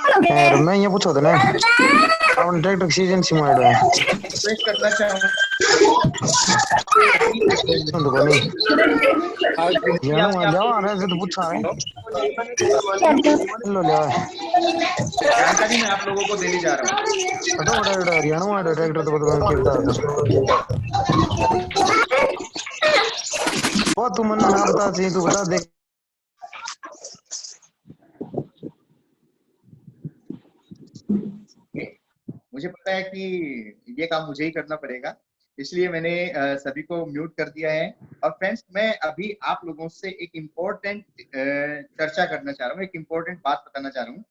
यार मैं ये पूछो था ना अपन ट्रैक्टर सीजन सी मार है रिक्वेस्ट करना चाहूँ तो कोनी आज यानो आपने ले आपको आ रहा है तो पूछा है लो ले जानकारी मैं आप लोगों को देने जा रहा हूँ। हटो बड़ा बड़ा हरियाणा में ट्रैक्टर तो बता के बता था वो तू मन ना बता चाहिए तू बता दे मुझे पता है कि ये काम मुझे ही करना पड़ेगा, इसलिए मैंने सभी को म्यूट कर दिया है। और फ्रेंड्स, मैं अभी आप लोगों से एक इम्पोर्टेंट चर्चा करना चाह रहा हूँ, एक इम्पोर्टेंट बात बताना चाह रहा हूँ।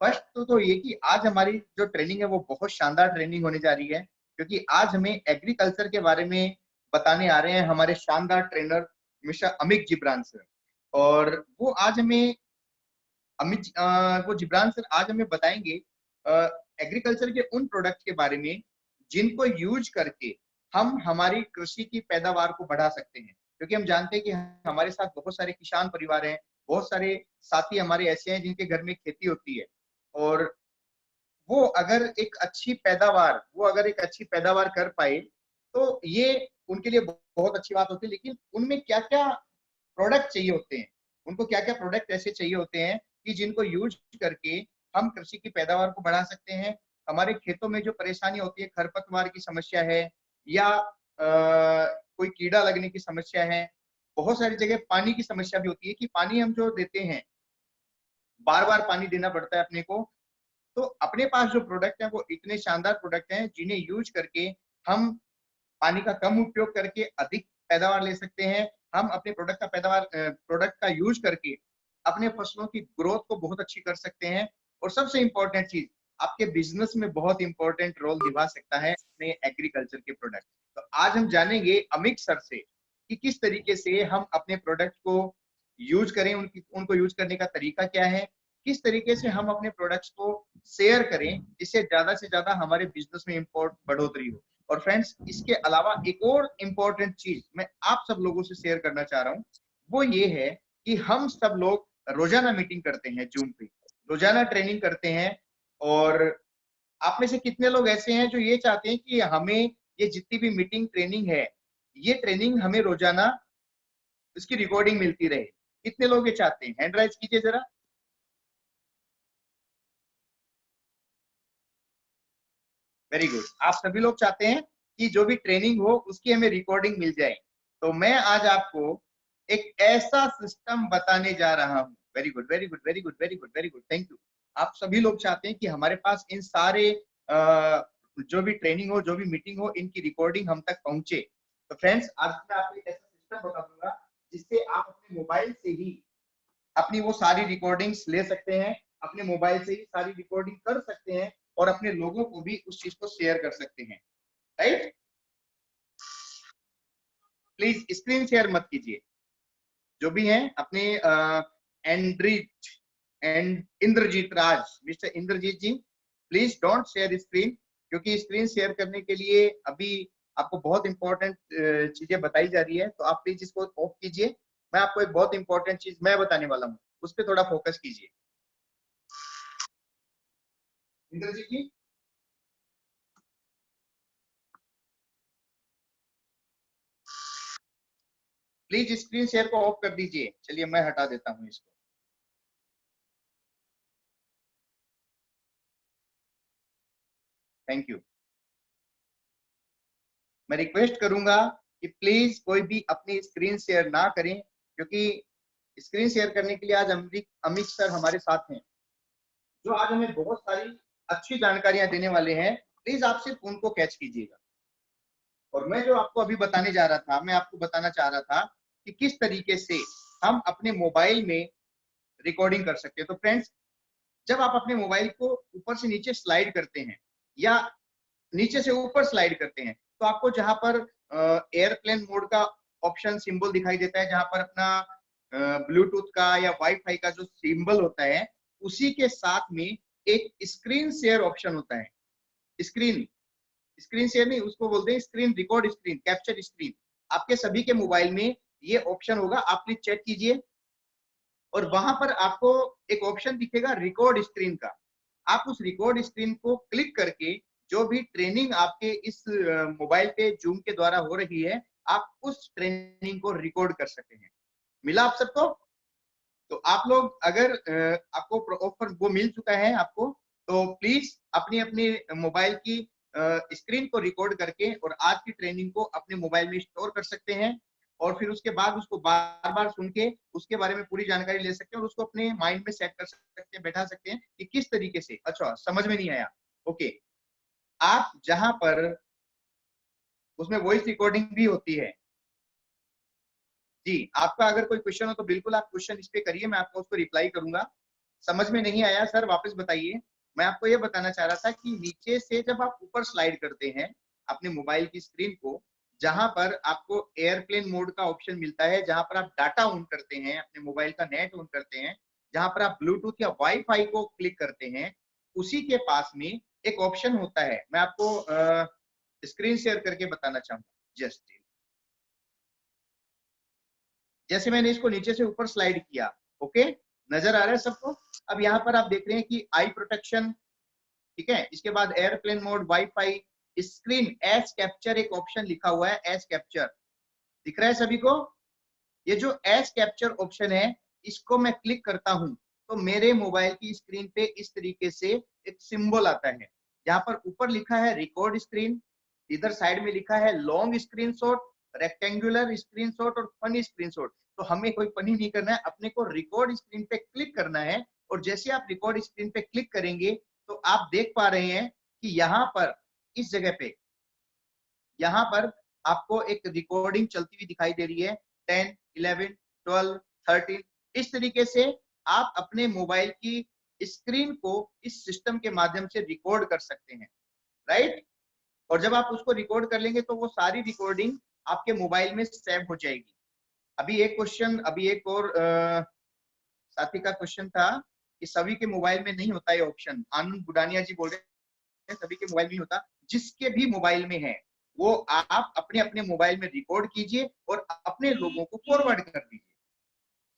फर्स्ट तो ये कि आज हमारी जो ट्रेनिंग है वो बहुत शानदार ट्रेनिंग होने जा रही है, क्योंकि आज हमें एग्रीकल्चर के बारे में बताने आ रहे हैं हमारे शानदार trainer mister Amit Jibran sir. और वो आज हमें वो जिब्रान सर आज हमें बताएंगे एग्रीकल्चर के उन प्रोडक्ट के बारे में जिनको यूज करके हम हमारी कृषि की पैदावार को बढ़ा सकते हैं। क्योंकि हम जानते हैं कि हमारे साथ बहुत सारे किसान परिवार हैं, बहुत सारे साथी हमारे ऐसे हैं जिनके घर में खेती होती है, और वो अगर एक अच्छी पैदावार कर पाए तो ये उनके लिए बहुत अच्छी बात होती है। लेकिन उनमें क्या क्या प्रोडक्ट चाहिए होते हैं, उनको क्या क्या प्रोडक्ट ऐसे चाहिए होते हैं कि जिनको यूज करके हम कृषि की पैदावार को बढ़ा सकते हैं। हमारे खेतों में जो परेशानी होती है, खरपतवार की समस्या है या कोई कीड़ा लगने की समस्या है, बहुत सारी जगह पानी की समस्या भी होती है कि पानी हम जो देते हैं बार बार पानी देना पड़ता है अपने को। तो अपने पास जो प्रोडक्ट है वो इतने शानदार प्रोडक्ट हैं जिन्हें यूज करके हम पानी का कम उपयोग करके अधिक पैदावार ले सकते हैं। हम अपने प्रोडक्ट का यूज करके अपने फसलों की ग्रोथ को बहुत अच्छी कर सकते हैं। और सबसे इंपॉर्टेंट चीज, आपके बिजनेस में बहुत इंपॉर्टेंट रोल निभा सकता है अपने एग्रीकल्चर के प्रोडक्ट। तो आज हम जानेंगे अमित सर से कि किस तरीके से हम अपने प्रोडक्ट को यूज करें, उनको यूज करने का तरीका क्या है, किस तरीके से हम अपने प्रोडक्ट्स को शेयर करें जिससे ज्यादा से ज्यादा हमारे बिजनेस में इम्पोर्ट बढ़ोतरी हो। और फ्रेंड्स, इसके अलावा एक और इम्पोर्टेंट चीज मैं आप सब लोगों से शेयर करना चाह रहा हूँ, वो ये है कि हम सब लोग रोजाना मीटिंग करते हैं, जूम पे रोजाना ट्रेनिंग करते हैं। और आप में से कितने लोग ऐसे हैं जो ये चाहते हैं कि हमें ये जितनी भी मीटिंग ट्रेनिंग है, ये ट्रेनिंग हमें रोजाना इसकी रिकॉर्डिंग मिलती रहे? कितने लोग ये चाहते हैं? हैंड राइज कीजिए जरा। वेरी गुड, आप सभी लोग चाहते हैं कि जो भी ट्रेनिंग हो उसकी हमें रिकॉर्डिंग मिल जाए। तो मैं आज आपको एक ऐसा सिस्टम बताने जा रहा हूं। Very good, very good, very good, very good, very good, thank you. आप सभी लोग चाहते हैं कि हमारे पास इन सारे जो भी ट्रेनिंग हो, जो भी मीटिंग हो, इनकी रिकॉर्डिंग हम तक पहुंचे। तो फ्रेंड्स, आज मैं आपको एक ऐसा सिस्टम बता दूंगा जिससे आप अपने मोबाइल से ही अपनी वो सारी रिकॉर्डिंग्स ले सकते हैं, अपने मोबाइल से ही सारी रिकॉर्डिंग कर सकते हैं और अपने लोगों को भी उस चीज को शेयर कर सकते हैं। राइट? प्लीज स्क्रीन शेयर मत कीजिए। जो भी हैं अपने एंड्रिट and Inderjit Raj, mister Inderjit ji, please don't share screen, क्योंकि स्क्रीन शेयर करने के लिए अभी आपको बहुत इंपॉर्टेंट चीजें बताई जा रही है। तो आप प्लीज इसको ऑफ कीजिए। मैं आपको एक बहुत इंपॉर्टेंट चीज मैं बताने वाला हूँ, उस पर थोड़ा फोकस कीजिए। Indrajit ji, please screen share को ऑफ कर दीजिए। चलिए मैं हटा देता हूँ इसको। Thank you. मैं रिक्वेस्ट करूंगा कि प्लीज कोई भी अपनी स्क्रीन शेयर ना करें, क्योंकि स्क्रीन शेयर करने के लिए आज अमित सर हमारे साथ हैं, जो आज हमें बहुत सारी अच्छी जानकारियां देने वाले हैं। प्लीज आप सिर्फ उनको कैच कीजिएगा। और मैं जो आपको अभी बताने जा रहा था, मैं आपको बताना चाह रहा था कि किस तरीके से हम अपने मोबाइल में रिकॉर्डिंग कर सकते हैं। तो फ्रेंड्स, जब आप अपने मोबाइल को ऊपर से नीचे स्लाइड करते हैं या नीचे से ऊपर स्लाइड करते हैं, तो आपको जहां पर एयरप्लेन मोड का ऑप्शन सिंबल दिखाई देता है, जहां पर अपना ब्लूटूथ का या वाईफाई का जो सिंबल होता है, उसी के साथ में एक स्क्रीन शेयर ऑप्शन होता है। स्क्रीन स्क्रीन शेयर नहीं, उसको बोलते हैं screen record, screen capture screen. आपके सभी के मोबाइल में ये ऑप्शन होगा, आप प्लीज चेक कीजिए। और वहां पर आपको एक ऑप्शन दिखेगा रिकॉर्ड स्क्रीन का। आप उस रिकॉर्ड स्क्रीन को क्लिक करके जो भी ट्रेनिंग आपके इस मोबाइल पे जूम के द्वारा हो रही है, आप उस ट्रेनिंग को रिकॉर्ड कर सकते हैं। मिला आप सबको? तो आप लोग अगर आपको ऑफर वो मिल चुका है आपको, तो प्लीज अपनी अपनी मोबाइल की स्क्रीन को रिकॉर्ड करके और आज की ट्रेनिंग को अपने मोबाइल में स्टोर कर सकते हैं, और फिर उसके बाद उसको बार बार सुन के उसके बारे में पूरी जानकारी ले सकते हैं और उसको अपने माइंड में सेट कर सकते हैं, बैठा सकते हैं कि किस तरीके से। अच्छा, समझ में नहीं आया? ओके, आप जहां पर उसमें वॉइस रिकॉर्डिंग भी होती है जी, आपका अगर कोई क्वेश्चन हो तो बिल्कुल आप क्वेश्चन इस पे करिए, मैं आपको उसको रिप्लाई करूंगा। समझ में नहीं आया सर, वापस बताइए। मैं आपको ये बताना चाह रहा था कि नीचे से जब आप ऊपर स्लाइड करते हैं अपने मोबाइल की स्क्रीन को, जहां पर आपको एयरप्लेन मोड का ऑप्शन मिलता है, जहां पर आप डाटा ऑन करते हैं, अपने मोबाइल का नेट ऑन करते हैं, जहां पर आप ब्लूटूथ या वाईफाई को क्लिक करते हैं, उसी के पास में एक ऑप्शन होता है। मैं आपको स्क्रीन शेयर करके बताना चाहूंगा। जस्ट जैसे मैंने इसको नीचे से ऊपर स्लाइड किया, ओके, नजर आ रहा है सबको? अब यहाँ पर आप देख रहे हैं कि आई प्रोटेक्शन, ठीक है, इसके बाद airplane mode, wifi, screen edge capture एक ऑप्शन लिखा हुआ है, एज कैप्चर दिख रहा है सभी को? ये जो एज कैप्चर ऑप्शन है, इसको मैं क्लिक करता हूं तो मेरे मोबाइल की स्क्रीन पे इस तरीके से एक सिंबल आता है। यहाँ पर ऊपर लिखा है रिकॉर्ड स्क्रीन, इधर साइड में लिखा है लॉन्ग स्क्रीनशॉट, रेक्टेंगुलर स्क्रीनशॉट और फनी स्क्रीनशॉट। तो हमें कोई फनी नहीं करना है, अपने को रिकॉर्ड स्क्रीन पे क्लिक करना है। और जैसे आप रिकॉर्ड स्क्रीन पे क्लिक करेंगे तो आप देख पा रहे हैं कि यहाँ पर इस जगह पे, यहाँ पर आपको एक रिकॉर्डिंग चलती हुई दिखाई दे रही है, 10, 11, 12, 13। इस तरीके से आप अपने मोबाइल की स्क्रीन को इस सिस्टम के माध्यम से रिकॉर्ड कर सकते हैं, राइट? और जब आप उसको रिकॉर्ड कर लेंगे तो वो सारी रिकॉर्डिंग आपके मोबाइल में सेव हो जाएगी। अभी एक क्वेश्चन, अभी एक और साथी का क्वेश्चन था कि सभी के मोबाइल में नहीं होता ये ऑप्शन। आनंद बुडानिया जी बोल रहे हैं सभी के मोबाइल में होता। जिसके भी मोबाइल में है वो आप अपने अपने मोबाइल में रिकॉर्ड कीजिए और अपने लोगों को फॉरवर्ड कर दीजिए।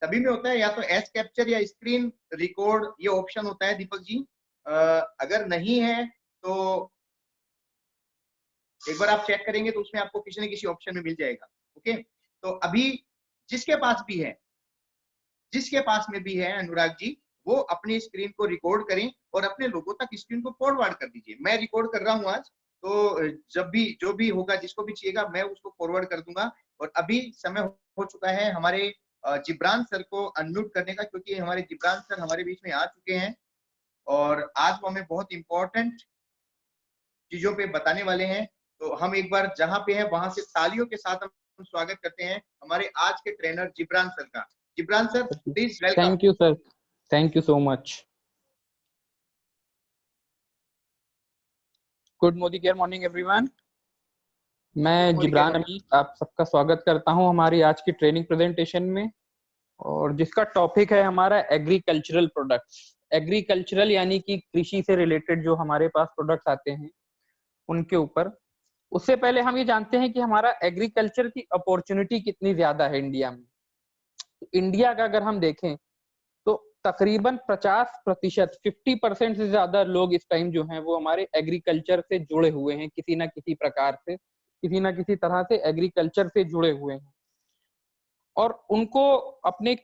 सभी में होता है, या तो एज कैप्चर या स्क्रीन रिकॉर्ड ये ऑप्शन होता है दीपक जी। अगर नहीं है तो एक बार आप चेक करेंगे तो उसमें आपको किसी न किसी ऑप्शन में मिल जाएगा। ओके, तो अभी जिसके पास भी है, जिसके पास में भी है अनुराग जी, वो अपनी स्क्रीन को रिकॉर्ड करें और अपने लोगों तक स्क्रीन को फॉरवर्ड कर दीजिए। मैं रिकॉर्ड कर रहा हूं आज, तो जब भी जो भी होगा, जिसको भी चाहिएगा, मैं उसको फॉरवर्ड कर दूंगा। और अभी समय हो चुका है हमारे जिब्रान सर को अनम्यूट करने का, क्योंकि हमारे जिब्रान सर हमारे बीच में आ चुके हैं और आज वो हमें बहुत इंपॉर्टेंट चीजों पे बताने वाले हैं। तो हम एक बार जहां पे हैं वहां से तालियों के साथ हम स्वागत करते हैं हमारे आज के ट्रेनर जिब्रान सर का। Jibran sir, please welcome. Thank you sir, thank you so much. Good morning everyone. मैं जिब्रान अमीर आप सबका स्वागत करता हूं हमारी आज की ट्रेनिंग प्रेजेंटेशन में, और जिसका टॉपिक है हमारा एग्रीकल्चरल प्रोडक्ट्स। एग्रीकल्चरल यानी कि कृषि से रिलेटेड जो हमारे पास प्रोडक्ट्स आते हैं उनके ऊपर। उससे पहले हम ये जानते हैं कि हमारा एग्रीकल्चर की अपॉर्चुनिटी कितनी ज्यादा है इंडिया में। इंडिया का अगर हम देखें तो तकरीबन 50%, 50% से ज्यादा लोग इस टाइम जो हैं वो हमारे एग्रीकल्चर से जुड़े हुए हैं, किसी ना किसी प्रकार से, किसी ना किसी तरह से एग्रीकल्चर से जुड़े हुए हैं। और उनको अपने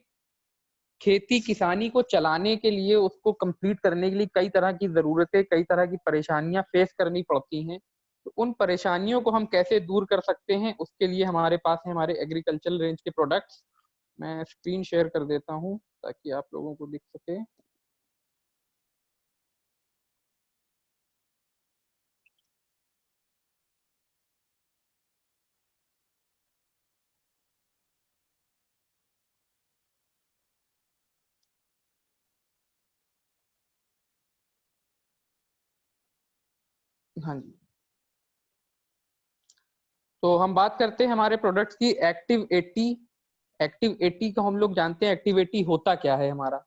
खेती किसानी को चलाने के लिए, उसको कंप्लीट करने के लिए कई तरह की जरूरतें, कई तरह की परेशानियां फेस करनी पड़ती हैं। तो उन परेशानियों को हम कैसे दूर कर सकते हैं, उसके लिए हमारे पास है हमारे एग्रीकल्चरल रेंज के प्रोडक्ट्स। मैं स्क्रीन शेयर कर देता हूं ताकि आप लोगों को दिख सके। हाँ जी, तो हम बात करते हैं हमारे प्रोडक्ट्स की। एक्टिव 80। एक्टिव 80 को हम लोग जानते हैं, एक्टिव 80 होता क्या है हमारा।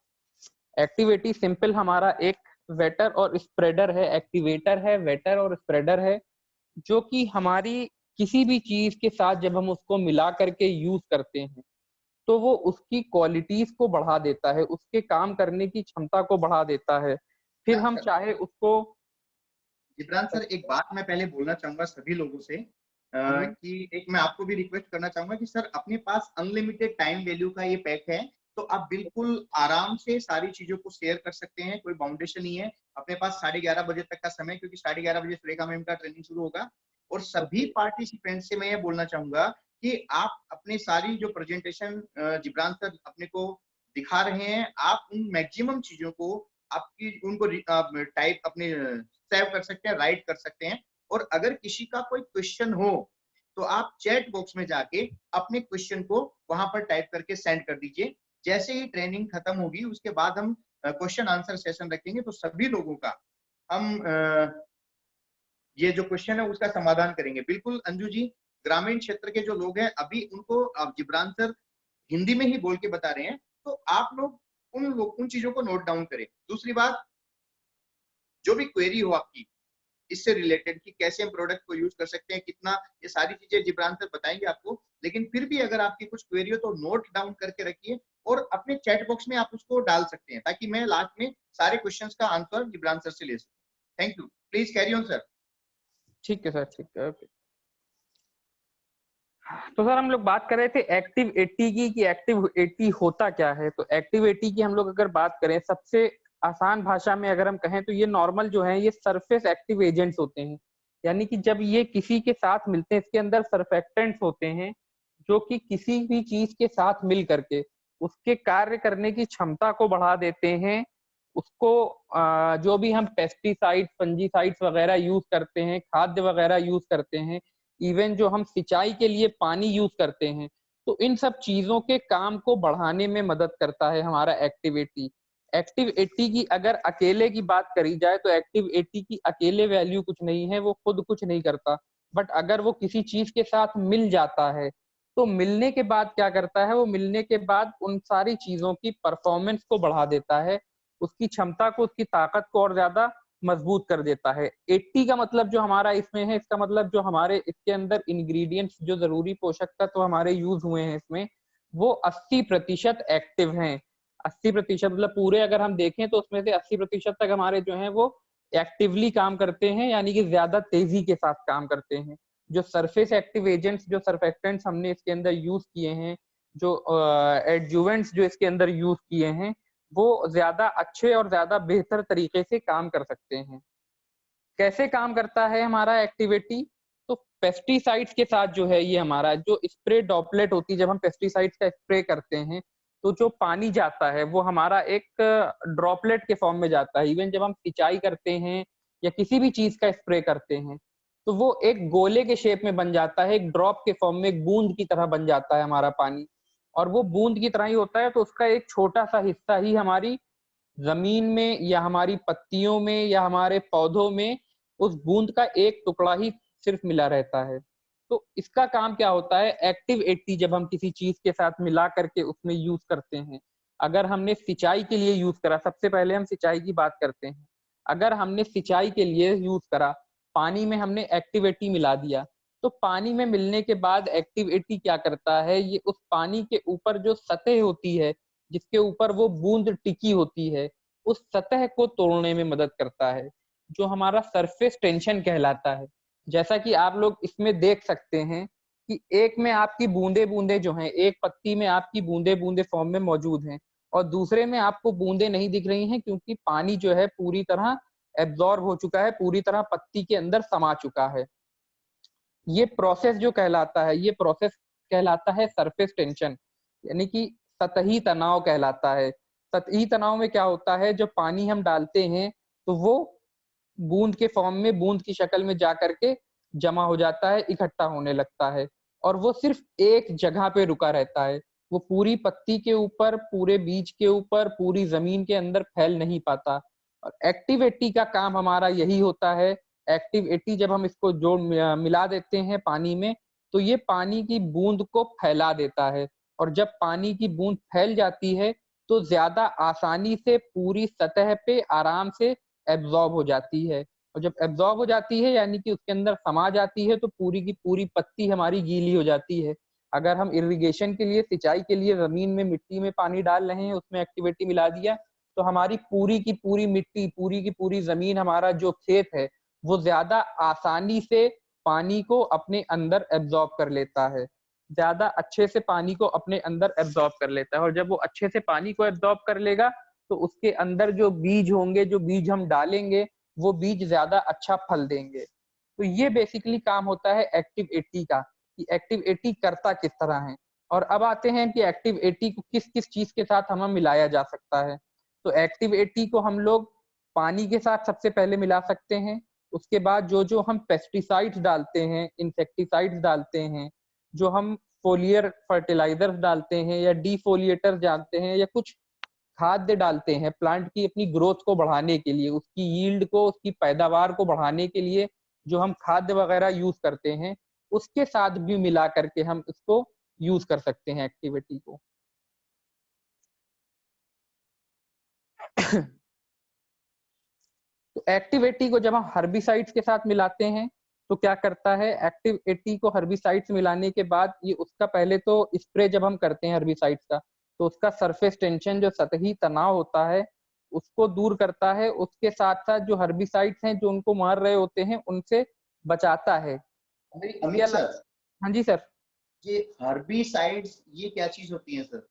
एक्टिव 80 सिंपल हमारा एक वेटर और स्प्रेडर है, एक्टिवेटर है, वेटर और स्प्रेडर है, जो कि हमारी किसी भी चीज के साथ जब हम उसको मिला करके यूज करते हैं तो वो उसकी क्वालिटीज को बढ़ा देता है, उसके काम करने की क्षमता को बढ़ा देता है। फिर हम चाहे उसको। जिब्रान सर, एक बात मैं पहले बोलना चाहूंगा सभी लोगों से कि एक मैं आपको भी रिक्वेस्ट करना चाहूंगा कि सर अपने पास अनलिमिटेड टाइम वैल्यू का ये पैक है, तो आप बिल्कुल आराम से सारी चीजों को शेयर कर सकते हैं, कोई बाउंडेशन नहीं है। अपने पास 11:30 बजे तक का समय, क्योंकि 11:30 बजे सुरेखा मैम का ट्रेनिंग शुरू होगा। और सभी पार्टिसिपेंट से मैं ये बोलना चाहूंगा कि आप अपनी सारी जो प्रेजेंटेशन जिब्रान सर अपने को दिखा रहे हैं, आप उन मैक्सिमम चीजों को आपकी उनको टाइप अपने सेव कर सकते हैं, राइट कर सकते हैं। और अगर किसी का कोई क्वेश्चन हो तो आप चैट बॉक्स में जाके अपने क्वेश्चन को वहां पर टाइप करके सेंड कर दीजिए। जैसे ही ट्रेनिंग खत्म होगी उसके बाद हम क्वेश्चन आंसर सेशन रखेंगे, तो सभी लोगों का हम ये जो क्वेश्चन है उसका समाधान करेंगे। बिल्कुल अंजू जी, ग्रामीण क्षेत्र के जो लोग हैं अभी उनको अब जिब्रान सर हिंदी में ही बोल के बता रहे हैं, तो आप लोग उन चीजों को नोट डाउन करें। दूसरी बात, जो भी क्वेरी हो आपकी इससे रिलेटेड कि कैसे हम प्रोडक्ट को यूज कर सकते हैं, कितना, ये सारी चीजें जिब्रान सर बताएंगे आपको। लेकिन फिर भी अगर आपकी कुछ क्वेरी हो तो नोट डाउन करके रखिए और अपने चैट बॉक्स में आप उसको डाल सकते हैं, ताकि मैं लास्ट में सारे क्वेश्चंस का आंसर जिब्रान सर से ले सकूं। Thank you, please carry on sir. ठीक है सर, ठीक है, ओके। तो सर हम लोग बात कर रहे थे एक्टिव 80 की, कि एक्टिव 80 होता क्या है। तो एक्टिव 80 की हम लोग अगर बात करें, सबसे आसान भाषा में अगर हम कहें तो ये नॉर्मल जो है ये सरफेस एक्टिव एजेंट्स होते हैं। यानी कि जब ये किसी के साथ मिलते हैं, इसके अंदर सरफेक्टेंट्स होते हैं जो कि किसी भी चीज के साथ मिल करके उसके कार्य करने की क्षमता को बढ़ा देते हैं। उसको जो भी हम पेस्टिसाइड, फंजीसाइड्स वगैरह यूज करते हैं, खाद्य वगैरह यूज करते हैं, इवन जो हम सिंचाई के लिए पानी यूज करते हैं, तो इन सब चीजों के काम को बढ़ाने में मदद करता है हमारा एक्टिव 80। एक्टिव 80 की अगर अकेले की बात करी जाए तो एक्टिव 80 की अकेले वैल्यू कुछ नहीं है, वो खुद कुछ नहीं करता। बट अगर वो किसी चीज के साथ मिल जाता है तो मिलने के बाद क्या करता है, वो मिलने के बाद उन सारी चीजों की परफॉर्मेंस को बढ़ा देता है, उसकी क्षमता को, उसकी ताकत को और ज्यादा मजबूत कर देता है। 80 का मतलब जो हमारा इसमें है, इसका मतलब जो हमारे इसके अंदर इंग्रेडिएंट्स, जो जरूरी पोषक तत्व तो हमारे यूज हुए हैं इसमें, वो 80% एक्टिव हैं। 80% मतलब पूरे अगर हम देखें तो उसमें से 80% तक हमारे जो हैं वो एक्टिवली काम करते हैं, यानी कि ज्यादा तेजी के साथ काम करते हैं। जो सरफेस एक्टिव एजेंट्स, जो सर्फेक्टेंट्स हमने इसके अंदर यूज किए हैं, जो एडजुवेंट्स जो इसके अंदर यूज किए हैं, वो ज्यादा अच्छे और ज्यादा बेहतर तरीके से काम कर सकते हैं। कैसे काम करता है हमारा एक्टिविटी? तो पेस्टिसाइड्स के साथ जो है, ये हमारा जो स्प्रे ड्रॉपलेट होती है, जब हम पेस्टिसाइड्स का स्प्रे करते हैं तो जो पानी जाता है वो हमारा एक ड्रॉपलेट के फॉर्म में जाता है। इवन जब हम सिंचाई करते हैं या किसी भी चीज का स्प्रे करते हैं तो वो एक गोले के शेप में बन जाता है, एक ड्रॉप के फॉर्म में, एक बूंद की तरह बन जाता है हमारा पानी। और वो बूंद की तरह ही होता है, तो उसका एक छोटा सा हिस्सा ही हमारी जमीन में या हमारी पत्तियों में या हमारे पौधों में उस बूंद का एक टुकड़ा ही सिर्फ मिला रहता है। तो इसका काम क्या होता है, एक्टिव 80 जब हम किसी चीज के साथ मिला करके उसमें यूज करते हैं, अगर हमने सिंचाई के लिए यूज करा, सबसे पहले हम सिंचाई की बात करते हैं, अगर हमने सिंचाई के लिए यूज करा, पानी में हमने एक्टिव 80 मिला दिया, तो पानी में मिलने के बाद एक्टिव 80 क्या करता है, ये उस पानी के ऊपर जो सतह होती है जिसके ऊपर वो बूंद टिकी होती है, उस सतह को तोड़ने में मदद करता है, जो हमारा सरफेस टेंशन कहलाता है। जैसा कि आप लोग इसमें देख सकते हैं कि एक में आपकी बूंदे बूंदे जो हैं, एक पत्ती में आपकी बूंदे बूंदे फॉर्म में मौजूद हैं, और दूसरे में आपको बूंदे नहीं दिख रही हैं, क्योंकि पानी जो है पूरी तरह एब्जॉर्ब हो चुका है, पूरी तरह पत्ती के अंदर समा चुका है। ये प्रोसेस जो कहलाता है, ये प्रोसेस कहलाता है सरफेस टेंशन, यानी कि सतही तनाव कहलाता है। सतही तनाव में क्या होता है, जब पानी हम डालते हैं तो वो बूंद के फॉर्म में, बूंद की शक्ल में जा करके जमा हो जाता है, इकट्ठा होने लगता है, और वो सिर्फ एक जगह पे रुका रहता है। वो पूरी पत्ती के ऊपर, पूरे बीज के ऊपर, पूरी जमीन के अंदर फैल नहीं पाता। और एक्टिव 80 का काम हमारा यही होता है। एक्टिव 80 जब हम इसको जोड़ मिला देते हैं पानी में, तो ये पानी की बूंद को फैला देता है, और जब पानी की बूंद फैल जाती है तो ज्यादा आसानी से पूरी सतह पे आराम से एब्जॉर्ब हो जाती है। और जब एब्जॉर्ब हो जाती है यानी कि उसके अंदर समा जाती है, तो पूरी की पूरी पत्ती हमारी गीली हो जाती है। अगर हम इरिगेशन के लिए, सिंचाई के लिए जमीन में, मिट्टी में पानी डाल रहे हैं, उसमें एक्टिविटी मिला दिया, तो हमारी पूरी की पूरी मिट्टी, पूरी की पूरी जमीन, हमारा जो खेत है वो ज्यादा आसानी से पानी को अपने अंदर एब्जॉर्ब कर लेता है, ज्यादा अच्छे से पानी को अपने अंदर एब्जॉर्ब कर लेता है। और जब वो अच्छे से पानी को एब्जॉर्ब कर लेगा तो उसके अंदर जो बीज होंगे, जो बीज हम डालेंगे, वो बीज ज्यादा अच्छा फल देंगे। तो ये बेसिकली काम होता है एक्टिव 80 का, कि एक्टिव 80 करता किस तरह है। और अब आते हैं कि एक्टिव 80 को किस किस चीज के साथ हमें मिलाया जा सकता है। तो एक्टिव 80 को हम लोग पानी के साथ सबसे पहले मिला सकते हैं। उसके बाद जो जो हम पेस्टिसाइड्स डालते हैं, इंसेक्टिसाइड्स डालते हैं, जो हम फोलियर फर्टिलाइजर्स डालते हैं या डीफोलिएटर्स डालते हैं, या कुछ खाद्य डालते हैं प्लांट की अपनी ग्रोथ को बढ़ाने के लिए, उसकी यील्ड को, उसकी पैदावार को बढ़ाने के लिए जो हम खाद्य वगैरह यूज करते हैं, उसके साथ भी मिला करके हम इसको यूज कर सकते हैं एक्टिविटी को। तो एक्टिविटी को जब हम हर्बिसाइड्स के साथ मिलाते हैं तो क्या करता है, एक्टिव 80 को हर्बिसाइड्स मिलाने के बाद ये उसका पहले तो स्प्रे जब हम करते हैं हर्बिसाइड्स का, तो उसका सरफेस टेंशन, जो सतही तनाव होता है, उसको दूर करता है। उसके साथ साथ जो हर्बिसाइड्स हैं जो उनको मार रहे होते हैं उनसे बचाता है। अमित सर, हाँ जी सर। ये हर्बिसाइड्स ये क्या चीज होती है सर?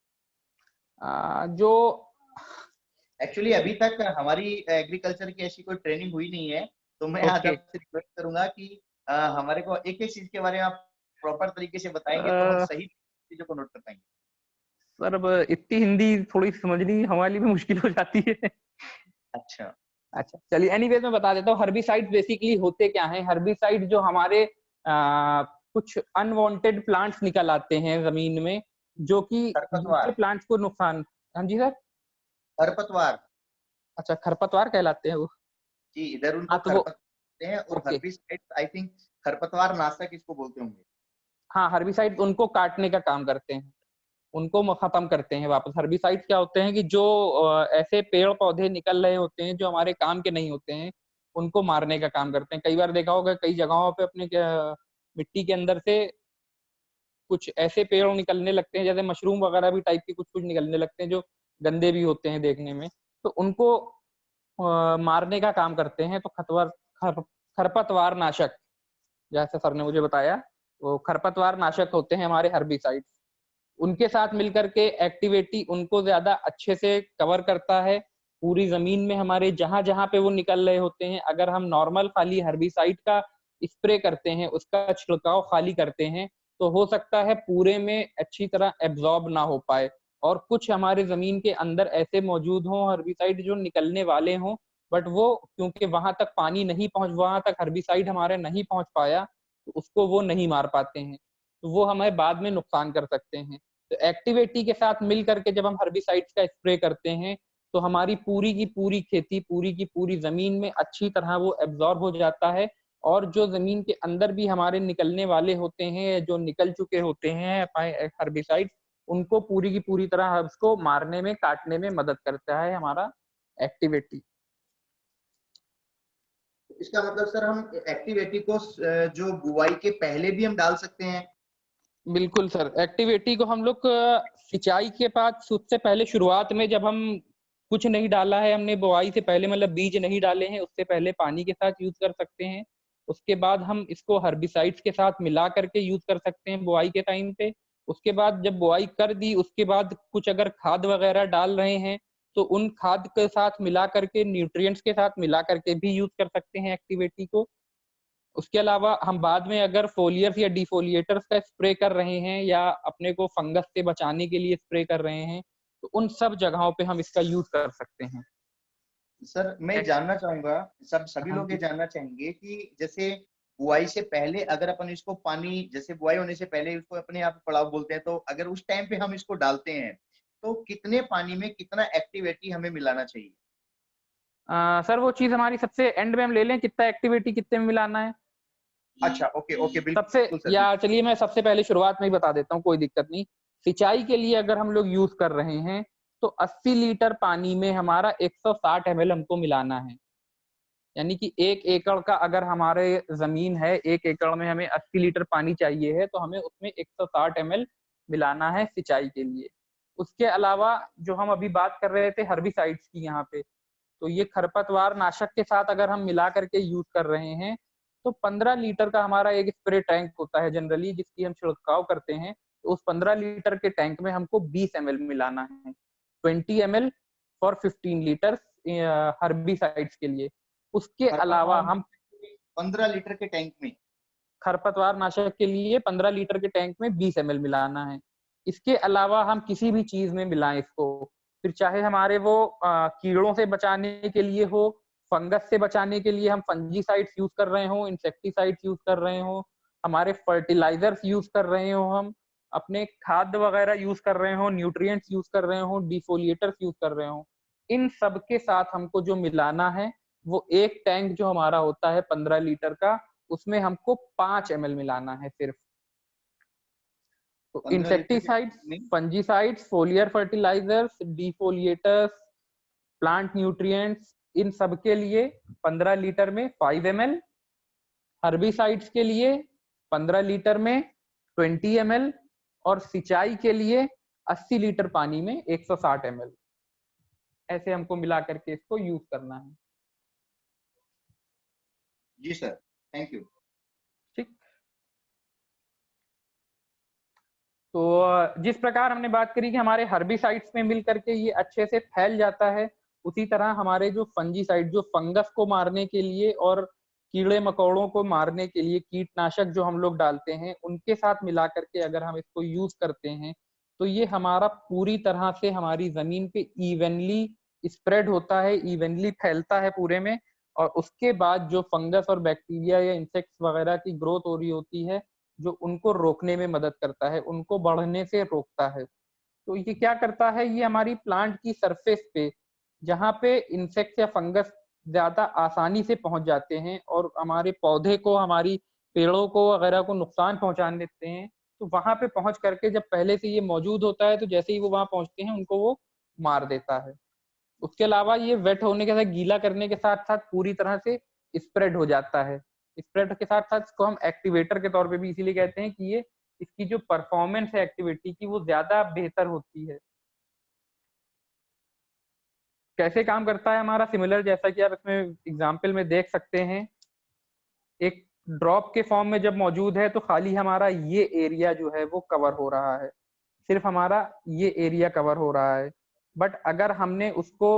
जो एक्चुअली अभी तक हमारी एग्रीकल्चर की ऐसी कोई ट्रेनिंग हुई नहीं है, तो मैं आज आपसे रिक्वेस्ट करूंगा कि हमारे को एक एक चीज के बारे में आप प्रॉपर तरीके से बताएंगे तो हम सही चीजों को नोट कर पाएंगे। सर अब इतनी हिंदी थोड़ी समझनी हमारे लिए भी मुश्किल हो जाती है। अच्छा चलिए, एनीवेज मैं बता देता हूँ हर्बिसाइड बेसिकली होते क्या हैं। हर्बिसाइड जो हमारे कुछ अनवांटेड प्लांट्स निकल आते हैं जमीन में, जो कि दूसरे प्लांट्स को नुकसान। हाँ जी सर। खरपतवार। अच्छा, खरपतवार कहलाते हैं वो जी, इधर उनको खरपतवार कहते हैं और हर्बिसाइड आई थिंक खरपतवार नाशक इसको बोलते होंगे। हाँ, हर्बिसाइड उनको काटने का काम करते हैं, उनको खत्म करते हैं वापस। हर्बिसाइड क्या होते हैं कि जो ऐसे पेड़ पौधे निकल रहे होते हैं जो हमारे काम के नहीं होते हैं, उनको मारने का काम करते हैं। कई बार देखा होगा कई जगहों पे अपने मिट्टी के अंदर से कुछ ऐसे पेड़ निकलने लगते हैं, जैसे मशरूम वगैरह भी टाइप के कुछ कुछ निकलने लगते हैं जो गंदे भी होते हैं देखने में, तो उनको मारने का काम करते हैं। तो खरपतवार नाशक, जैसे सर ने मुझे बताया, वो खरपतवार नाशक होते हैं हमारे हर्बिसाइड्स। उनके साथ मिलकर के एक्टिविटी उनको ज्यादा अच्छे से कवर करता है पूरी जमीन में। हमारे जहां जहां पे वो निकल रहे होते हैं, अगर हम नॉर्मल खाली हर्बिसाइड का स्प्रे करते हैं, उसका छिड़काव खाली करते हैं, तो हो सकता है पूरे में अच्छी तरह एब्जॉर्ब ना हो पाए, और कुछ हमारे जमीन के अंदर ऐसे मौजूद हों हर्बिसाइड जो निकलने वाले हों, बट वो क्योंकि वहां तक पानी नहीं पहुंच, वहां तक हर्बिसाइड हमारे नहीं पहुंच पाया, तो उसको वो नहीं मार पाते हैं, तो वो हमें बाद में नुकसान कर सकते हैं। तो एक्टिविटी के साथ मिल करके जब हम हर्बिसाइड्स का स्प्रे करते हैं तो हमारी पूरी की पूरी खेती, पूरी की पूरी जमीन में अच्छी तरह वो एब्जॉर्ब हो जाता है। और जो जमीन के अंदर भी हमारे निकलने वाले होते हैं, जो निकल चुके होते हैं हर्बिसाइड, उनको पूरी की पूरी तरह उसको मारने में, काटने में मदद करता है हमारा एक्टिविटी। इसका मतलब सर हम एक्टिविटी को जो बुआई के पहले भी हम डाल सकते हैं? बिल्कुल सर, एक्टिविटी को हम लोग सिंचाई के बाद सबसे पहले शुरुआत में, जब हम कुछ नहीं डाला है, हमने बुआई से पहले मतलब बीज नहीं डाले हैं, उससे पहले पानी के साथ यूज कर सकते हैं। उसके बाद हम इसको हर्बिसाइड्स के साथ मिला करके यूज कर सकते हैं बुआई के टाइम पे। उसके बाद जब बुआई कर दी, उसके बाद कुछ अगर खाद वगैरह डाल रहे हैं तो उन खाद के साथ मिला करके, न्यूट्रिएंट्स के साथ मिला करके भी यूज कर सकते हैं एक्टिविटी को। उसके अलावा हम बाद में अगर फोलियर्स या डिफोलिएटर्स का स्प्रे कर रहे हैं, या अपने को फंगस से बचाने के लिए स्प्रे कर रहे हैं, तो उन सब जगहों पे हम इसका यूज कर सकते हैं। सर मैं जानना चाहूंगा, सभी लोग ये जानना चाहेंगे कि जैसे बुआई से पहले अगर अपन इसको पानी, जैसे बुआई होने से पहले उसको अपने आप पड़ाव बोलते हैं, तो अगर उस टाइम पे हम इसको डालते हैं तो कितने पानी में कितना एक्टिविटी हमें मिलाना चाहिए? सर वो चीज हमारी सबसे एंड में हम ले लें, कितना एक्टिविटी कितने में मिलाना है। अच्छा, ओके ओके, बिल्कुल सबसे, सर, या चलिए मैं सबसे पहले शुरुआत में ही बता देता हूँ, कोई दिक्कत नहीं। सिंचाई के लिए अगर हम लोग यूज कर रहे हैं तो 80 लीटर पानी में हमारा 160 ml हमको मिलाना है। यानी कि 1 एकड़ का अगर हमारे जमीन है, 1 एकड़ में हमें 80 लीटर पानी चाहिए है, तो हमें उसमें 160 ml मिलाना है सिंचाई के लिए। उसके अलावा जो हम अभी बात कर रहे थे हर्बिसाइड्स की यहाँ पे, तो ये खरपतवार नाशक के साथ अगर हम मिला करके यूज कर रहे हैं तो 15 लीटर का हमारा एक स्प्रे टैंक होता है जनरली, जिसकी हम छिड़काव करते हैं। तो उस 15 लीटर के टैंक में हमको 20 ml मिलाना है, 20 ml फॉर 15 लीटर हर्बिसाइड्स के लिए। उसके अलावा हम 15 लीटर के टैंक में खरपतवार नाशक के लिए 15 लीटर के टैंक में 20 ml मिलाना है। इसके अलावा हम किसी भी चीज में मिलाएं इसको, फिर चाहे हमारे वो कीड़ों से बचाने के लिए हो, फंगस से बचाने के लिए हम फंजीसाइड्स यूज कर रहे हो, इंसेक्टिसाइड्स यूज कर रहे हो, हमारे फर्टिलाइजर्स यूज कर रहे हो, हम अपने खाद वगैरह यूज कर रहे हो, न्यूट्रिएंट्स यूज कर रहे हो, डिफोलिएटर्स यूज कर रहे हो, इन सब के साथ हमको जो मिलाना है वो एक टैंक जो हमारा होता है 15 लीटर का, उसमें हमको 5 ml मिलाना है सिर्फ। तो insecticides, fungicides, foliar fertilisers, defoliators, plant nutrients, इन सब के लिए 15 लीटर में 5 ml, हर्बिसाइड्स के लिए 15 लीटर में 20 ml, और सिंचाई के लिए 80 लीटर पानी में 160 ml। ऐसे हमको मिला करके इसको यूज करना है। जी सर, थैंक यू। ठीक, तो जिस प्रकार हमने बात करी कि हमारे हर्बिसाइड्स में मिल करके ये अच्छे से फैल जाता है, उसी तरह हमारे जो फंजीसाइड, जो फंगस को मारने के लिए और कीड़े मकोड़ों को मारने के लिए कीटनाशक जो हम लोग डालते हैं, उनके साथ मिला करके अगर हम इसको यूज करते हैं तो ये हमारा पूरी तरह से हमारी जमीन पे इवनली स्प्रेड होता है, इवनली फैलता है पूरे में, और उसके बाद जो फंगस और बैक्टीरिया या इंसेक्ट्स वगैरह की ग्रोथ हो रही होती है, जो उनको रोकने में मदद करता है, उनको बढ़ने से रोकता है। तो ये क्या करता है, ये हमारी प्लांट की सरफेस पे जहाँ पे इंसेक्ट या फंगस ज्यादा आसानी से पहुंच जाते हैं और हमारे पौधे को, हमारी पेड़ों को वगैरह को नुकसान पहुंचाने देते हैं, तो वहां पे पहुंच करके जब पहले से ये मौजूद होता है तो जैसे ही वो वहां पहुंचते हैं उनको वो मार देता है। उसके अलावा ये वेट होने के साथ, गीला करने के साथ साथ पूरी तरह से स्प्रेड हो जाता है। स्प्रेड के साथ साथ इसको हम एक्टिवेटर के तौर पे भी इसीलिए कहते हैं कि ये, इसकी जो परफॉर्मेंस है एक्टिविटी की, वो ज्यादा बेहतर होती है। कैसे काम करता है हमारा सिमिलर, जैसा कि आप इसमें एग्जाम्पल में देख सकते हैं, एक ड्रॉप के फॉर्म में जब मौजूद है तो खाली हमारा ये एरिया जो है वो कवर हो रहा है, सिर्फ हमारा ये एरिया कवर हो रहा है। बट अगर हमने उसको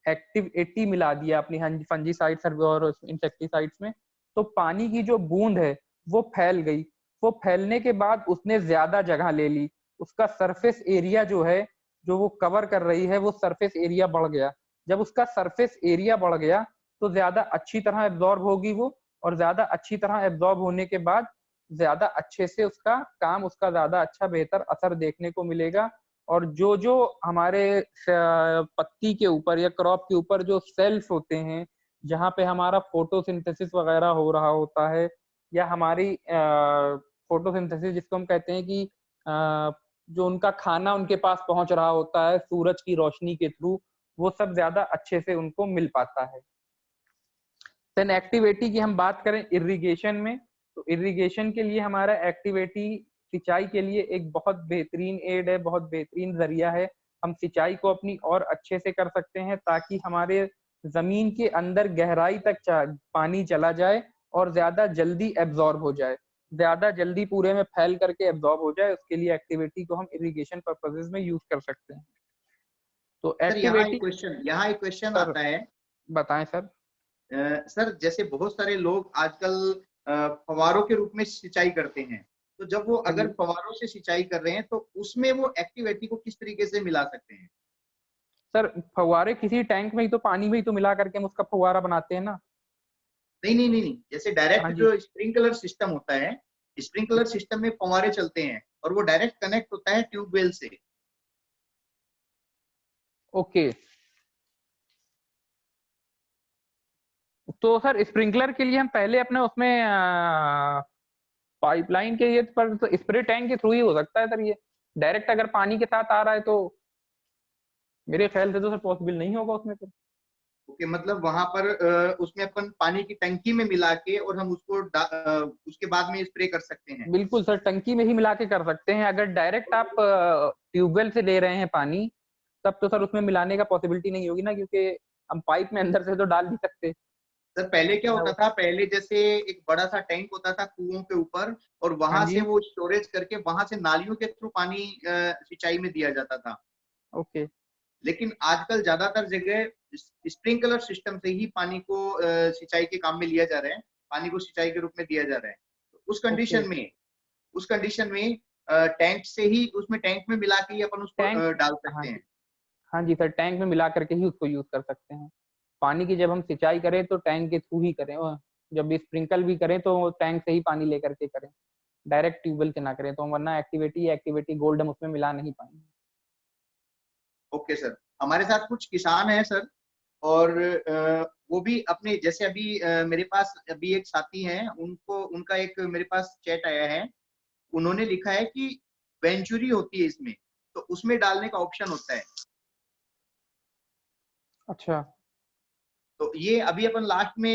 एक्टिव 80 मिला दिया अपनी फंजीसाइड्स और इंसेक्टिसाइड्स में, तो पानी की जो बूंद है वो फैल गई, वो फैलने के बाद उसने ज्यादा जगह ले ली, उसका सरफेस एरिया जो है, जो वो कवर कर रही है, वो सरफेस एरिया बढ़ गया। जब उसका सरफेस एरिया बढ़ गया तो ज्यादा अच्छी तरह एब्जॉर्ब होगी वो, और ज्यादा अच्छी तरह एब्जॉर्ब होने के बाद ज्यादा अच्छे से उसका काम, उसका ज्यादा अच्छा बेहतर असर देखने को मिलेगा। और जो जो हमारे पत्ती के ऊपर या क्रॉप के ऊपर जो सेल्स होते हैं, जहाँ पे हमारा फोटोसिंथेसिस वगैरह हो रहा होता है, या हमारी फोटोसिंथेसिस जिसको हम कहते हैं कि जो उनका खाना उनके पास पहुंच रहा होता है सूरज की रोशनी के थ्रू, वो सब ज्यादा अच्छे से उनको मिल पाता है। देन एक्टिविटी की हम बात करें इरिगेशन में, तो इरिगेशन के लिए हमारा एक्टिविटी सिंचाई के लिए एक बहुत बेहतरीन एड है, बहुत बेहतरीन जरिया है। हम सिंचाई को अपनी और अच्छे से कर सकते हैं ताकि हमारे जमीन के अंदर गहराई तक पानी चला जाए और ज्यादा जल्दी एब्जॉर्ब हो जाए, ज्यादा जल्दी पूरे में फैल करके एब्जॉर्ब हो जाए। उसके लिए एक्टिविटी को हम इरिगेशन पर्पसेस में यूज कर सकते हैं। तो एक्टिविटी, यहाँ एक क्वेश्चन आता है, बताएं सर। सर जैसे बहुत सारे लोग आजकल फवारों के रूप में सिंचाई करते हैं, तो जब वो अगर फवारों से सिंचाई कर रहे हैं तो उसमें वो एक्टिविटी को किस तरीके से मिला सकते हैं? सर फव्वारे किसी टैंक में ही तो, पानी में ही तो मिला करके हम उसका फव्वारा बनाते हैं ना। नहीं, जैसे डायरेक्ट जो स्प्रिंकलर सिस्टम होता है, स्प्रिंकलर सिस्टम में फव्वारे चलते हैं और वो डायरेक्ट कनेक्ट होता है ट्यूबवेल से। ओके, तो सर स्प्रिंकलर के लिए हम पहले अपने उसमें पाइपलाइन के ये पर तो स्प्रे टैंक के थ्रू ही हो सकता है सर। ये डायरेक्ट अगर पानी के साथ आ रहा है तो मेरे ख्याल से तो सर पॉसिबल नहीं होगा उसमें। फिर ओके, मतलब वहां पर उसमें अपन पानी की टंकी में मिला के और हम उसको उसके बाद में स्प्रे कर सकते हैं। बिल्कुल सर, टंकी में ही मिला के कर सकते हैं। अगर डायरेक्ट आप ट्यूबवेल से ले रहे हैं पानी, तब तो सर उसमें मिलाने का पॉसिबिलिटी नहीं होगी ना, क्योंकि हम पाइप में अंदर से तो डाल नहीं सकते। सर पहले क्या है होता वो। था, पहले जैसे एक बड़ा सा टैंक होता था कुओं के ऊपर, और हाँ वहां से जी। वो स्टोरेज करके वहां से नालियों के थ्रू पानी सिंचाई में दिया जाता था। ओके। लेकिन आजकल ज्यादातर जगह स्प्रिंकलर सिस्टम से ही पानी को सिंचाई के काम में लिया जा रहा है, पानी को सिंचाई के रूप में दिया जा रहा है। तो ओके। उस कंडीशन में टैंक से ही, उसमें टैंक में मिला के ही अपन उसको टैंक। डाल हाँ सकते जी। हैं। हाँ जी सर, टैंक में मिला करके ही उसको यूज कर सकते हैं। पानी की जब हम सिंचाई करें तो टैंक के थ्रू ही करें, और जब भी स्प्रिंकल भी करें तो टैंक से ही पानी लेकर के करें, डायरेक्ट ट्यूबवेल से ना करें, तो वरना एक्टिविटी गोल्ड हम उसमें मिला नहीं पाएंगे। ओके सर, हमारे साथ कुछ किसान हैं सर, और वो भी अपने जैसे अभी मेरे पास अभी एक साथी हैं, उनको उनका एक मेरे पास चैट आया है। उन्होंने लिखा है कि वेंचुरी होती है इसमें, तो उसमें डालने का ऑप्शन होता है। अच्छा। तो ये अभी अपन लास्ट में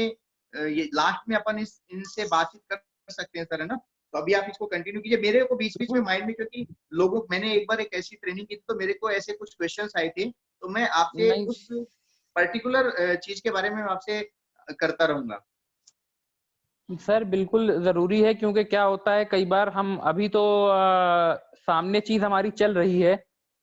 ये लास्ट में अपन इस इनसे बातचीत कर सकते हैं सर, है ना? तो अभी आप इसको कंटिन्यू कीजिए। मेरे को बीच बीच में बिल्कुल। माइंड में, क्योंकि लोगों, मैंने एक बार एक ऐसी ट्रेनिंग की थी तो मेरे को ऐसे कुछ क्वेश्चंस आए थे, तो मैं आपसे नहीं उस पर्टिकुलर चीज के बारे में आपसे करता रहूंगा। सर, बिल्कुल जरूरी है, क्योंकि क्या होता है कई बार हम अभी तो सामने चीज हमारी चल रही है,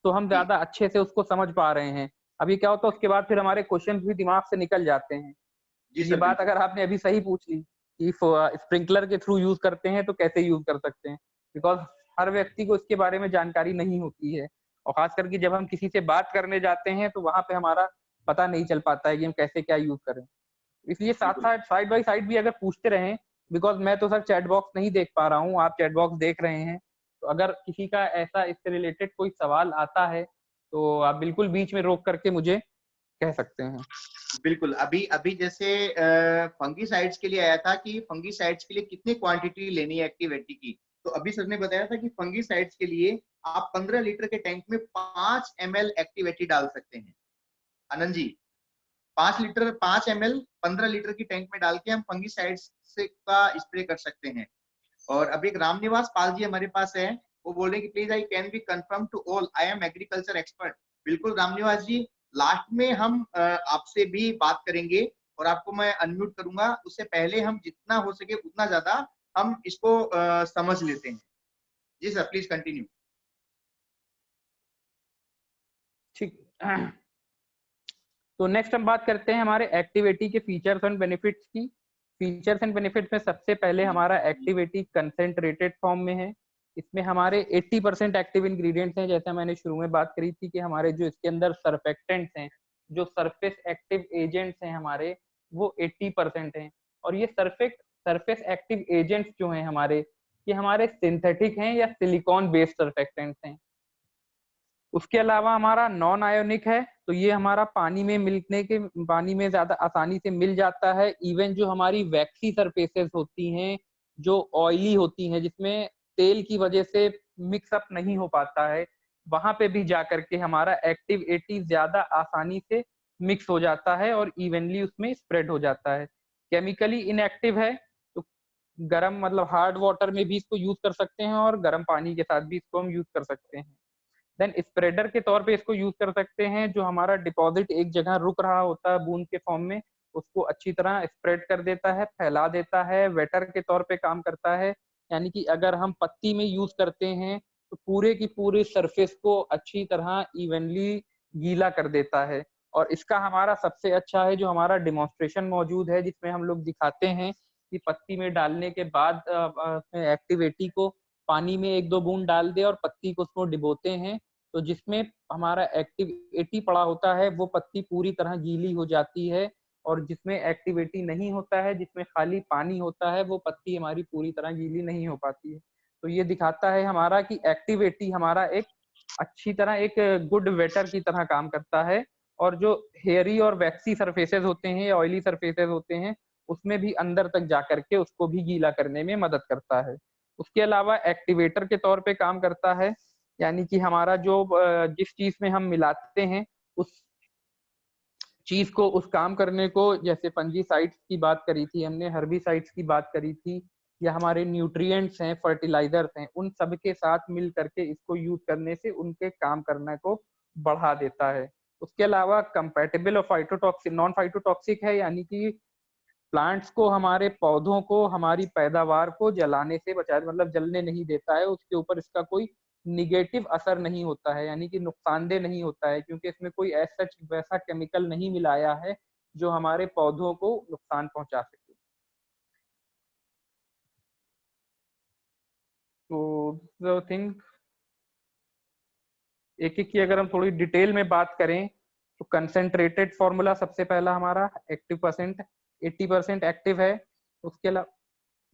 तो हम जी ज्यादा अच्छे से उसको समझ पा रहे हैं। अभी क्या होता है उसके बाद फिर हमारे क्वेश्चन भी दिमाग से निकल जाते हैं। जी तो ये सर, बात बिल्कुल अगर आपने अभी सही पूछ ली कि स्प्रिंकलर के थ्रू यूज करते हैं तो कैसे यूज कर सकते हैं, बिकॉज हर व्यक्ति को इसके बारे में जानकारी नहीं होती है, और खास करके जब हम किसी से बात करने जाते हैं तो वहां पे हमारा पता नहीं चल पाता है कि हम कैसे क्या यूज करें। इसलिए साथ बिल्कुल। साथ साइड बाय साइड भी अगर पूछते रहें, बिकॉज मैं तो सर चैट बॉक्स नहीं देख पा रहा हूँ, आप चैट बॉक्स देख रहे हैं, तो अगर किसी का ऐसा इससे रिलेटेड कोई सवाल आता है तो आप बिल्कुल बीच में रोक करके मुझे कह सकते हैं। बिल्कुल, अभी अभी जैसे फंगीसाइड्स के लिए आया था कि फंगीसाइड्स के लिए कितनी क्वांटिटी लेनी है एक्टिवेटी की, तो अभी सर ने बताया था कि फंगीसाइड्स के लिए आप 15 लीटर के टैंक में 5 ml एक्टिवेटी डाल सकते हैं। Anand ji, 5 litre 5 ml 15 litre की टैंक में डाल के हम फंगीसाइड्स से का स्प्रे कर सकते हैं। और अभी एक रामनिवास पाल जी हमारे पास है, वो बोले कि please I can be confirm to all, I am agriculture expert. बिल्कुल रामनिवास जी, लास्ट में हम आपसे भी बात करेंगे और आपको मैं अनम्यूट करूंगा, उससे पहले हम जितना हो सके उतना ज्यादा हम इसको समझ लेते हैं। जी सर, प्लीज कंटिन्यू। ठीक। तो नेक्स्ट हम बात करते हैं हमारे एक्टिविटी के फीचर्स एंड बेनिफिट्स की। फीचर्स एंड बेनिफिट्स में सबसे पहले हमारा एक्टिविटी कंसेंट्रेटेड फॉर्म में है। इसमें हमारे 80% एक्टिव इंग्रेडिएंट्स हैं, जैसे मैंने शुरू में बात करी थी कि हमारे जो इसके अंदर सर्फेक्टेंट्स हैं, जो सरफेस एक्टिव एजेंट्स हैं हमारे, वो 80% हैं। और ये सरफेस एक्टिव एजेंट्स जो हैं हमारे, ये हमारे सिंथेटिक हैं या सिलिकॉन बेस्ड सर्फेक्टेंट्स हैं। उसके अलावा हमारा नॉन आयोनिक है, तो ये हमारा पानी में ज्यादा आसानी से मिल जाता है। इवन जो हमारी वैक्सी सरफेसेस होती हैं, जो ऑयली होती हैं, जिसमें तेल की वजह से मिक्स अप नहीं हो पाता है, वहां पे भी जा करके हमारा एक्टिव 80 ज्यादा आसानी से मिक्स हो जाता है और इवनली उसमें स्प्रेड हो जाता है। केमिकली इनएक्टिव है, तो गर्म मतलब हार्ड वाटर में भी इसको यूज कर सकते हैं और गर्म पानी के साथ भी इसको हम यूज कर सकते हैं। देन स्प्रेडर के तौर पे इसको यूज कर सकते हैं, जो हमारा डिपॉजिट एक जगह रुक रहा होता है बूंद के फॉर्म में, उसको अच्छी तरह स्प्रेड कर देता है, फैला देता है। वेटर के तौर पे काम करता है, यानी कि अगर हम पत्ती में यूज करते हैं तो पूरे की पूरी सरफेस को अच्छी तरह इवनली गीला कर देता है। और इसका हमारा सबसे अच्छा है जो हमारा डिमॉन्स्ट्रेशन मौजूद है, जिसमें हम लोग दिखाते हैं कि पत्ती में डालने के बाद एक्टिविटी को पानी में एक दो बूंद डाल दे और पत्ती को उसको डिबोते हैं, तो जिसमें हमारा एक्टिविटी पड़ा होता है वो पत्ती पूरी तरह गीली हो जाती है, और जिसमें एक्टिविटी नहीं होता है, जिसमें खाली पानी होता है, वो पत्ती हमारी पूरी तरह गीली नहीं हो पाती है। तो ये दिखाता है हमारा कि एक्टिविटी हमारा एक अच्छी तरह एक गुड वेटर की तरह काम करता है, और जो हेयरी और वैक्सी सरफेसेस होते हैं, ऑयली सरफेसेस होते हैं, उसमें भी अंदर तक जा करके उसको भी गीला करने में मदद करता है। उसके अलावा एक्टिवेटर के तौर पे काम करता है, यानी कि हमारा जो जिस चीज में हम मिलाते हैं उस चीज को, उस काम करने को, जैसे फंजीसाइड्स की बात करी थी हमने, हर्बिसाइड्स की बात करी थी, या हमारे न्यूट्रिएंट्स हैं, फर्टिलाइजर्स हैं, उन सब के साथ मिल करके इसको यूज करने से उनके काम करने को बढ़ा देता है। उसके अलावा कंपैटिबल और फाइटोटॉक्सिक, नॉन फाइटोटॉक्सिक है, यानी कि प्लांट्स को, हमारे पौधों को, हमारी पैदावार को जलाने से बचा, मतलब जलने नहीं देता है, उसके ऊपर इसका कोई निगेटिव असर नहीं होता है, यानी कि नुकसानदेह नहीं होता है, क्योंकि इसमें कोई ऐसा वैसा केमिकल नहीं मिलाया है जो हमारे पौधों को नुकसान पहुंचा सके। तो थिंक एक एक की अगर हम थोड़ी डिटेल में बात करें तो कंसेंट्रेटेड फॉर्मूला सबसे पहला हमारा एक्टिव परसेंट, 80% एक्टिव है। उसके अलावा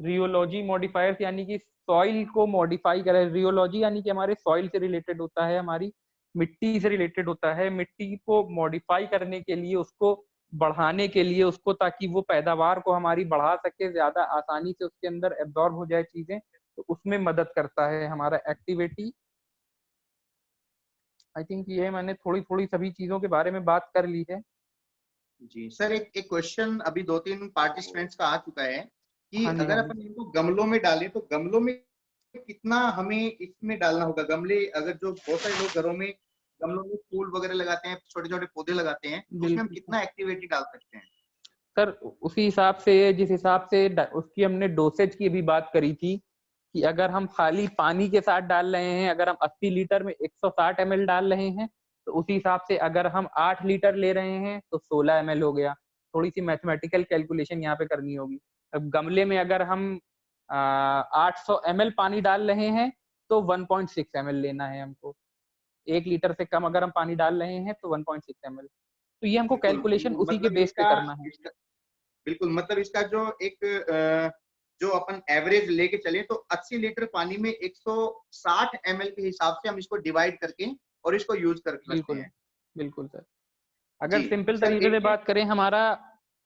रियोलॉजी मॉडिफायर्स, यानी कि सॉइल को मॉडिफाई करे, रियोलॉजी यानी कि हमारे सॉइल से रिलेटेड होता है, हमारी मिट्टी से रिलेटेड होता है, मिट्टी को मॉडिफाई करने के लिए, उसको बढ़ाने के लिए, उसको ताकि वो पैदावार को हमारी बढ़ा सके, ज्यादा आसानी से उसके अंदर एब्जॉर्ब हो जाए चीजें, तो उसमें मदद करता है हमारा एक्टिविटी। आई थिंक ये मैंने थोड़ी थोड़ी सभी चीजों के बारे में बात कर ली है। जी सर, एक क्वेश्चन अभी 2-3 पार्टिसिपेंट्स का आ चुका है कि हाँ जी, हाँ अगर जी। अपन इनको गमलों में डालें तो गमलों में कितना हमें इसमें डालना होगा? गमले, अगर जो बहुत सारे लोग घरों में गमलों में फूल वगैरह लगाते हैं, छोटे छोटे पौधे लगाते हैं, तो उसमें हम बिल्कुल कितना एक्टिविटी डाल सकते हैं? सर, उसी हिसाब से, जिस हिसाब से उसकी हमने डोसेज की भी बात करी थी, कि अगर हम खाली पानी के साथ डाल रहे हैं, अगर हम 80 लीटर में 160 ml डाल रहे हैं, तो उसी हिसाब से अगर हम 8 लीटर ले रहे हैं तो 16 ml हो गया। थोड़ी सी मैथमेटिकल कैलकुलेशन यहाँ पे करनी होगी। अब गमले में अगर हम 800 ml पानी डाल रहे हैं तो 1.6 ml लेना है हमको। 1 लीटर से कम अगर हम पानी डाल रहे हैं तो 1.6 ml। तो ये हमको बिल्कुल, कैलकुलेशन उसी के मतलब बेस पे करना है। बिल्कुल, मतलब इसका जो एक जो अपन एवरेज लेके चले तो 80 लीटर पानी में 160 ml के हिसाब से हम इसको डिवाइड करके और इसको यूज कर सकते बिल्कुल हैं। बिल्कुल सर। अगर जी सिंपल सर, तरीके से एक बात करें, हमारा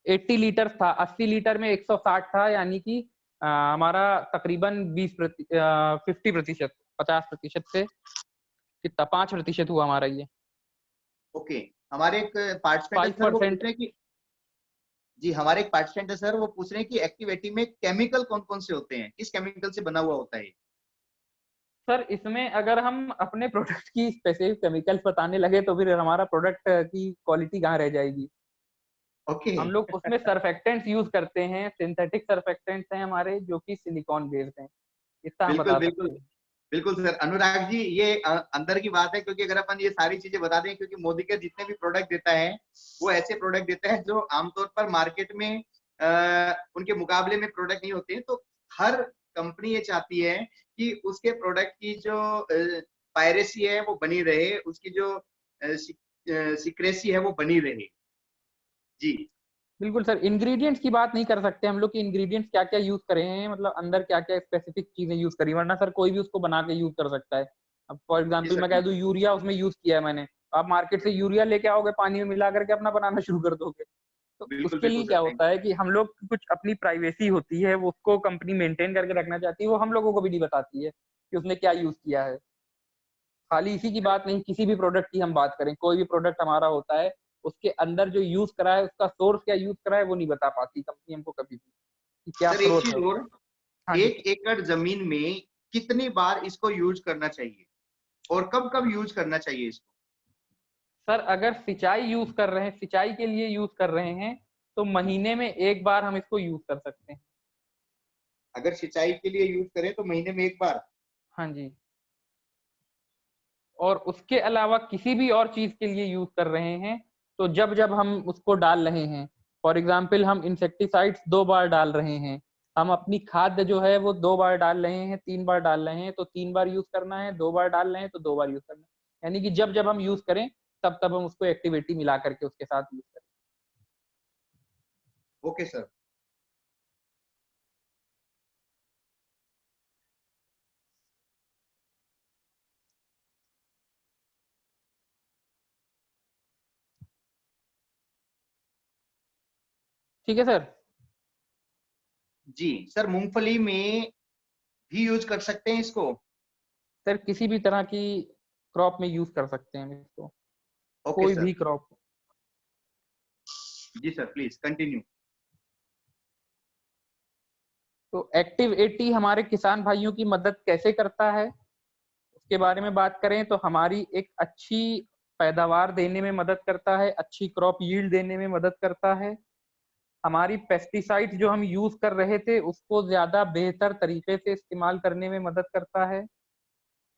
80 लीटर था, 80 लीटर में 160 था, यानी कि हमारा तकरीबन 50%, 50% से कितना, 5% हुआ हमारा ये। ओके, हमारे एक पार्टिसिपेंट है फाइव सर, वो पूछ परसेंट रहे हैं कि जी, हमारे एक पार्टिसिपेंट है सर, वो पूछ रहे हैं कि एक्टिविटी में केमिकल कौन कौन से होते हैं, किस केमिकल से बना हुआ होता है? सर, इसमें अगर हम अपने प्रोडक्ट की स्पेसिफिक केमिकल्स बताने लगे तो फिर हमारा प्रोडक्ट की क्वालिटी कहाँ रह जाएगी। ओके हम लोग उसमें सरफेक्टेंट्स यूज करते हैं, सिंथेटिक सरफेक्टेंट्स हैं हमारे, जो कि सिलिकॉन बेस्ड हैं। इतना हम बिल्कुल बता बिल्कुल सकते हैं। बिल्कुल सर, अनुराग जी, ये अंदर की बात है, क्योंकि अगर अपन ये सारी चीजें बता दें, क्योंकि मोदी के जितने भी प्रोडक्ट देता है वो ऐसे प्रोडक्ट देता है जो आमतौर पर मार्केट में उनके मुकाबले में प्रोडक्ट नहीं होते हैं। तो हर कंपनी ये चाहती है कि उसके प्रोडक्ट की जो पायरेसी है वो बनी रहे, उसकी जो सीक्रेसी है वो बनी रहे। जी बिल्कुल सर, इंग्रेडिएंट्स की बात नहीं कर सकते हम लोग कि इंग्रेडिएंट्स क्या क्या यूज करे हैं, मतलब अंदर क्या क्या स्पेसिफिक चीजें यूज करी, वरना सर कोई भी उसको बना के यूज कर सकता है। अब फॉर जी एग्जांपल सर, मैं कह दूं यूरिया उसमें यूज किया है मैंने, आप मार्केट से यूरिया लेके आओगे, पानी में मिला करके अपना बनाना शुरू कर दोगे। तो बिल्कुल उसके बिल्कुल लिए सर, क्या थैंक होता है कि हम लोग कुछ अपनी प्राइवेसी होती है, वो उसको कंपनी मेंटेन करके रखना चाहती है, वो हम लोगों को भी नहीं बताती है कि उसने क्या यूज किया है। खाली इसी की यू। बात नहीं, किसी भी प्रोडक्ट की हम बात करें, कोई भी प्रोडक्ट हमारा होता है, उसके अंदर जो यूज करा है, उसका सोर्स क्या यूज करा है, वो नहीं बता पाती कंपनी हमको कभी भी कि क्या सर एक स्रोत है चीज और, उसका। हाँ जी सर। 1 एकड़ जमीन में कितनी बार इसको यूज करना चाहिए और कब कब यूज करना चाहिए इसको? सर, अगर सिंचाई यूज कर रहे हैं, सिंचाई के लिए यूज कर रहे हैं, तो महीने में एक बार हम इसको यूज कर सकते हैं। अगर सिंचाई के लिए यूज करें तो महीने में 1 बार? हाँ जी। और उसके अलावा किसी भी और चीज के लिए यूज कर रहे हैं, तो जब जब हम उसको डाल रहे हैं, फॉर एग्जाम्पल हम इंसेक्टिसाइड्स 2 बार डाल रहे हैं, हम अपनी खाद जो है वो 2 बार डाल रहे हैं, 3 बार डाल रहे हैं, तो 3 बार यूज करना है, 2 बार डाल रहे हैं तो 2 बार यूज करना है, यानी कि जब जब हम यूज करें तब तब हम उसको एक्टिविटी मिला करके उसके साथ यूज करें। Okay sir. ठीक है सर। जी सर, मूंगफली में भी यूज कर सकते हैं इसको? सर, किसी भी तरह की क्रॉप में यूज कर सकते हैं हम इसको, ओके कोई सर। भी क्रॉप। जी सर, प्लीज कंटिन्यू। तो एक्टिव 80 हमारे किसान भाइयों की मदद कैसे करता है उसके बारे में बात करें तो हमारी एक अच्छी पैदावार देने में मदद करता है, अच्छी क्रॉप यील्ड देने में मदद करता है। हमारी पेस्टिसाइड्स जो हम यूज कर रहे थे उसको ज्यादा बेहतर तरीके से इस्तेमाल करने में मदद करता है।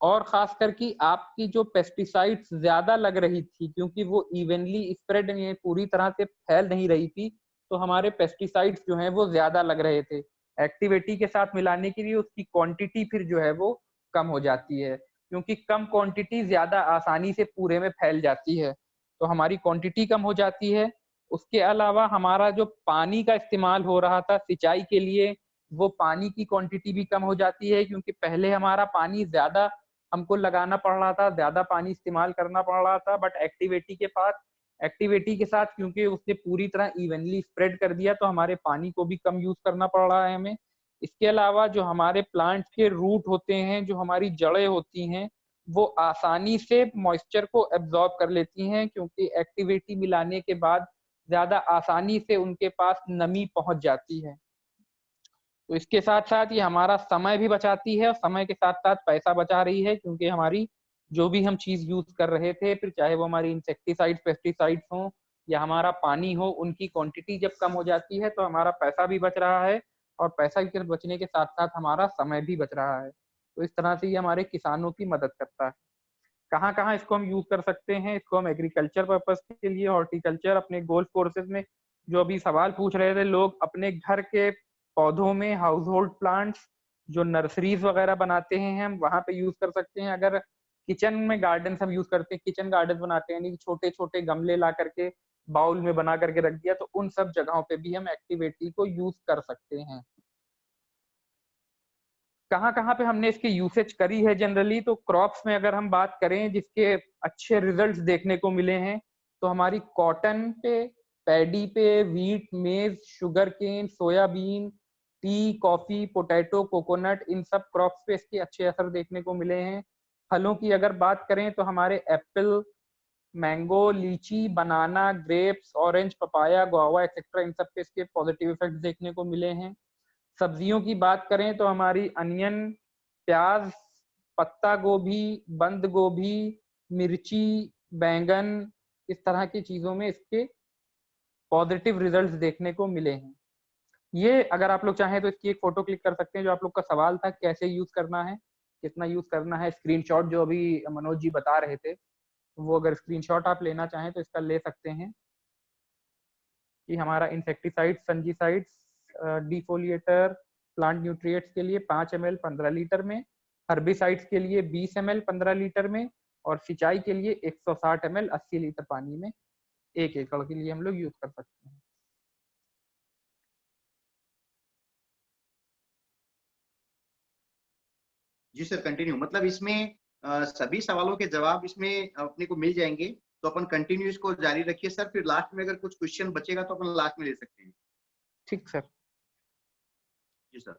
और खासकर कि आपकी जो पेस्टिसाइड्स ज्यादा लग रही थी क्योंकि वो इवनली स्प्रेड नहीं, पूरी तरह से फैल नहीं रही थी, तो हमारे पेस्टिसाइड्स जो है वो ज्यादा लग रहे थे। एक्टिविटी के साथ मिलाने के लिए उसकी क्वांटिटी फिर जो है वो कम हो जाती है, क्योंकि कम क्वांटिटी ज्यादा आसानी से पूरे में फैल जाती है, तो हमारी क्वांटिटी कम हो जाती है। उसके अलावा हमारा जो पानी का इस्तेमाल हो रहा था सिंचाई के लिए, वो पानी की क्वांटिटी भी कम हो जाती है, क्योंकि पहले हमारा पानी ज्यादा हमको लगाना पड़ रहा था, ज्यादा पानी इस्तेमाल करना पड़ रहा था। बट एक्टिविटी के साथ क्योंकि उसने पूरी तरह इवनली स्प्रेड कर दिया, तो हमारे पानी को भी कम यूज करना पड़ रहा है हमें। इसके अलावा जो हमारे प्लांट के रूट होते हैं, जो हमारी जड़ें होती हैं, वो आसानी से मॉइस्चर को एब्जॉर्ब कर लेती हैं, क्योंकि एक्टिविटी मिलाने के बाद ज्यादा आसानी से उनके पास नमी पहुंच जाती है। तो इसके साथ साथ ये हमारा समय भी बचाती है और समय के साथ साथ पैसा बचा रही है, क्योंकि हमारी जो भी हम चीज यूज कर रहे थे, फिर चाहे वो हमारी इंसेक्टिसाइड पेस्टिसाइड्स हो या हमारा पानी हो, उनकी क्वांटिटी जब कम हो जाती है तो हमारा पैसा भी बच रहा है, और पैसा के बचने के साथ साथ हमारा समय भी बच रहा है। तो इस तरह से ये हमारे किसानों की मदद करता है। कहाँ कहाँ इसको हम यूज कर सकते हैं? इसको हम एग्रीकल्चर पर्पज के लिए, हॉर्टिकल्चर, अपने गोल्फ कोर्सेज में जो अभी सवाल पूछ रहे थे लोग, अपने घर के पौधों में, हाउस होल्ड प्लांट्स जो नर्सरीज वगैरह बनाते हैं हम वहां पे यूज कर सकते हैं। अगर किचन में गार्डन हम यूज करते हैं, किचन गार्डन बनाते हैं, यानी छोटे छोटे गमले ला करके बाउल में बना करके रख दिया, तो उन सब जगहों पे भी हम एक्टिविटी को यूज कर सकते हैं। कहाँ कहाँ पे हमने इसकी यूसेज करी है जनरली? तो क्रॉप्स में अगर हम बात करें जिसके अच्छे रिजल्ट्स देखने को मिले हैं, तो हमारी कॉटन पे, पैडी पे, wheat, maize, sugar cane, soybean, tea, coffee, potato, coconut, इन सब क्रॉप्स पे इसके अच्छे असर देखने को मिले हैं। फलों की अगर बात करें तो हमारे apple, mango, lychee, banana, grapes, orange, papaya, guava etcetera, इन सब पे इसके पॉजिटिव इफेक्ट देखने को मिले हैं। सब्जियों की बात करें तो हमारी अनियन, प्याज, पत्ता गोभी, बंद गोभी, मिर्ची, बैंगन, इस तरह की चीजों में इसके पॉजिटिव रिजल्ट्स देखने को मिले हैं। ये अगर आप लोग चाहें तो इसकी एक फोटो क्लिक कर सकते हैं। जो आप लोग का सवाल था कैसे यूज करना है, कितना यूज करना है, स्क्रीनशॉट जो अभी मनोज जी बता रहे थे, वो अगर स्क्रीनशॉट आप लेना चाहें तो इसका ले सकते हैं। कि हमारा इंसेक्टिसाइड्स, फंजीसाइड्स, डिफोलिएटर, प्लांट न्यूट्रिएंट्स के लिए 5 ml 15 लीटर में, हर्बिसाइड्स के लिए 20 ml 15 लीटर में, और सिंचाई के लिए 160 ml 80 लीटर पानी में 1 एकड़ के लिए हम लोग यूज कर सकते हैं। जी सर, कंटिन्यू। मतलब इसमें सभी सवालों के जवाब इसमें अपने को मिल जाएंगे, तो अपन कंटिन्यू इसको जारी रखिए सर। फिर लास्ट में अगर कुछ क्वेश्चन बचेगा तो अपन लास्ट में ले सकते हैं। ठीक सर। जी सर।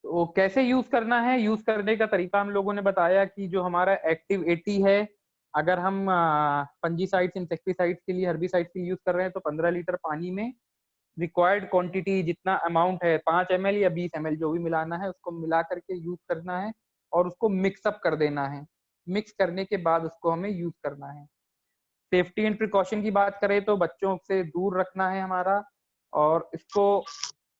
तो कैसे यूज करना है? यूज करने का तरीका हम लोगों ने बताया कि जो हमारा एक्टिव 80 है, अगर हम फंजीसाइड्स, इंसेक्टिसाइड्स के लिए, हर्बिसाइड्स के यूज कर रहे हैं, तो 15 लीटर पानी में रिक्वायर्ड क्वांटिटी जितना अमाउंट है 5 ml या 20 ml जो भी मिलाना है उसको मिला करके यूज करना है, और उसको मिक्सअप कर देना है। मिक्स करने के बाद उसको हमें यूज करना है। सेफ्टी एंड प्रिकॉशन की बात करें तो बच्चों से दूर रखना है हमारा, और इसको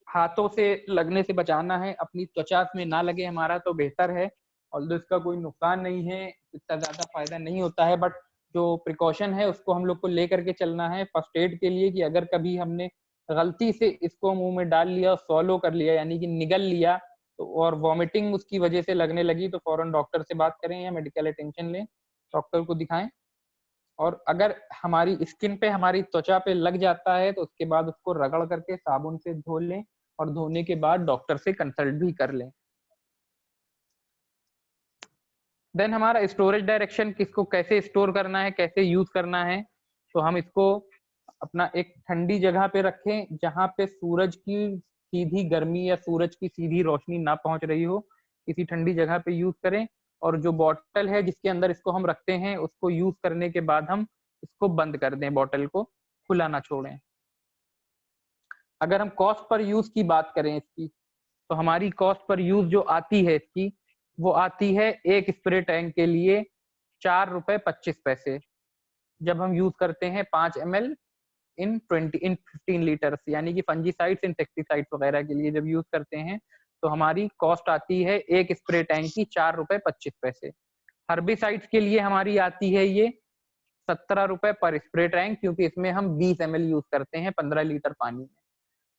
हाथों से लगने से बचाना है। अपनी त्वचा में ना लगे हमारा तो बेहतर है, और इसका कोई नुकसान नहीं है, इतना ज्यादा फायदा नहीं होता है। बट जो प्रिकॉशन है उसको हम लोग को लेकर के चलना है फर्स्ट एड के लिए, कि अगर कभी हमने गलती से इसको मुंह में डाल लिया, सॉलो कर लिया यानी कि निगल लिया, तो और वॉमिटिंग उसकी वजह से लगने लगी, तो फौरन डॉक्टर से बात करें या मेडिकल अटेंशन लें, डॉक्टर को दिखाएं। और अगर हमारी स्किन पे, हमारी त्वचा पे लग जाता है तो उसके बाद उसको रगड़ करके साबुन से धो लें, और धोने के बाद डॉक्टर से कंसल्ट भी कर लें। देन हमारा स्टोरेज डायरेक्शन, किसको कैसे स्टोर करना है, कैसे यूज करना है। तो हम इसको अपना एक ठंडी जगह पे रखें जहां पे सूरज की सीधी गर्मी या सूरज की सीधी रोशनी ना पहुंच रही हो, किसी ठंडी जगह पे यूज करें। और जो बॉटल है जिसके अंदर इसको हम रखते हैं, उसको यूज करने के बाद हम इसको बंद कर दें, बॉटल को खुला ना छोड़ें। अगर हम कॉस्ट पर यूज की बात करें इसकी, तो हमारी कॉस्ट पर यूज जो आती है इसकी, वो आती है एक स्प्रे टैंक के लिए 4 रुपए 25 पैसे, जब हम यूज करते हैं 5 ml इन 15 लीटर्स, यानी कि फंजीसाइड्स इंसेक्टिसाइड्स वगैरह के लिए जब यूज करते हैं तो हमारी कॉस्ट आती है एक स्प्रे टैंक की 4 रुपए 25 पैसे। हर्बिसाइड्स के लिए हमारी आती है ये 17 रुपए पर स्प्रे टैंक, क्योंकि इसमें हम 20 ml यूज करते हैं 15 लीटर पानी में।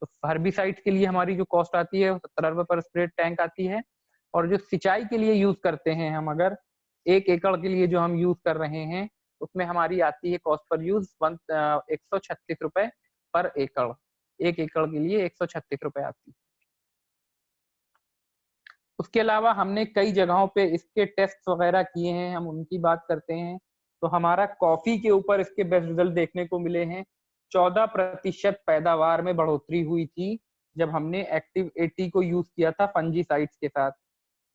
तो हर्बिसाइड्स के लिए हमारी जो कॉस्ट आती है वो 17 रुपए पर स्प्रे टैंक आती है। और जो सिंचाई के लिए यूज करते हैं हम, अगर 1 एकड़ के लिए जो हम यूज कर रहे हैं, उसमें हमारी आती है कॉस्ट पर यूज 136 रुपए पर एकड़। 1 एकड़ के लिए 136 रुपए आती है। उसके अलावा हमने कई जगहों पे इसके टेस्ट वगैरह किए हैं, हम उनकी बात करते हैं। तो हमारा कॉफी के ऊपर इसके बेस्ट रिजल्ट देखने को मिले हैं। 14% पैदावार में बढ़ोतरी हुई थी जब हमने एक्टिव 80 को यूज किया था फंजीसाइड्स के साथ।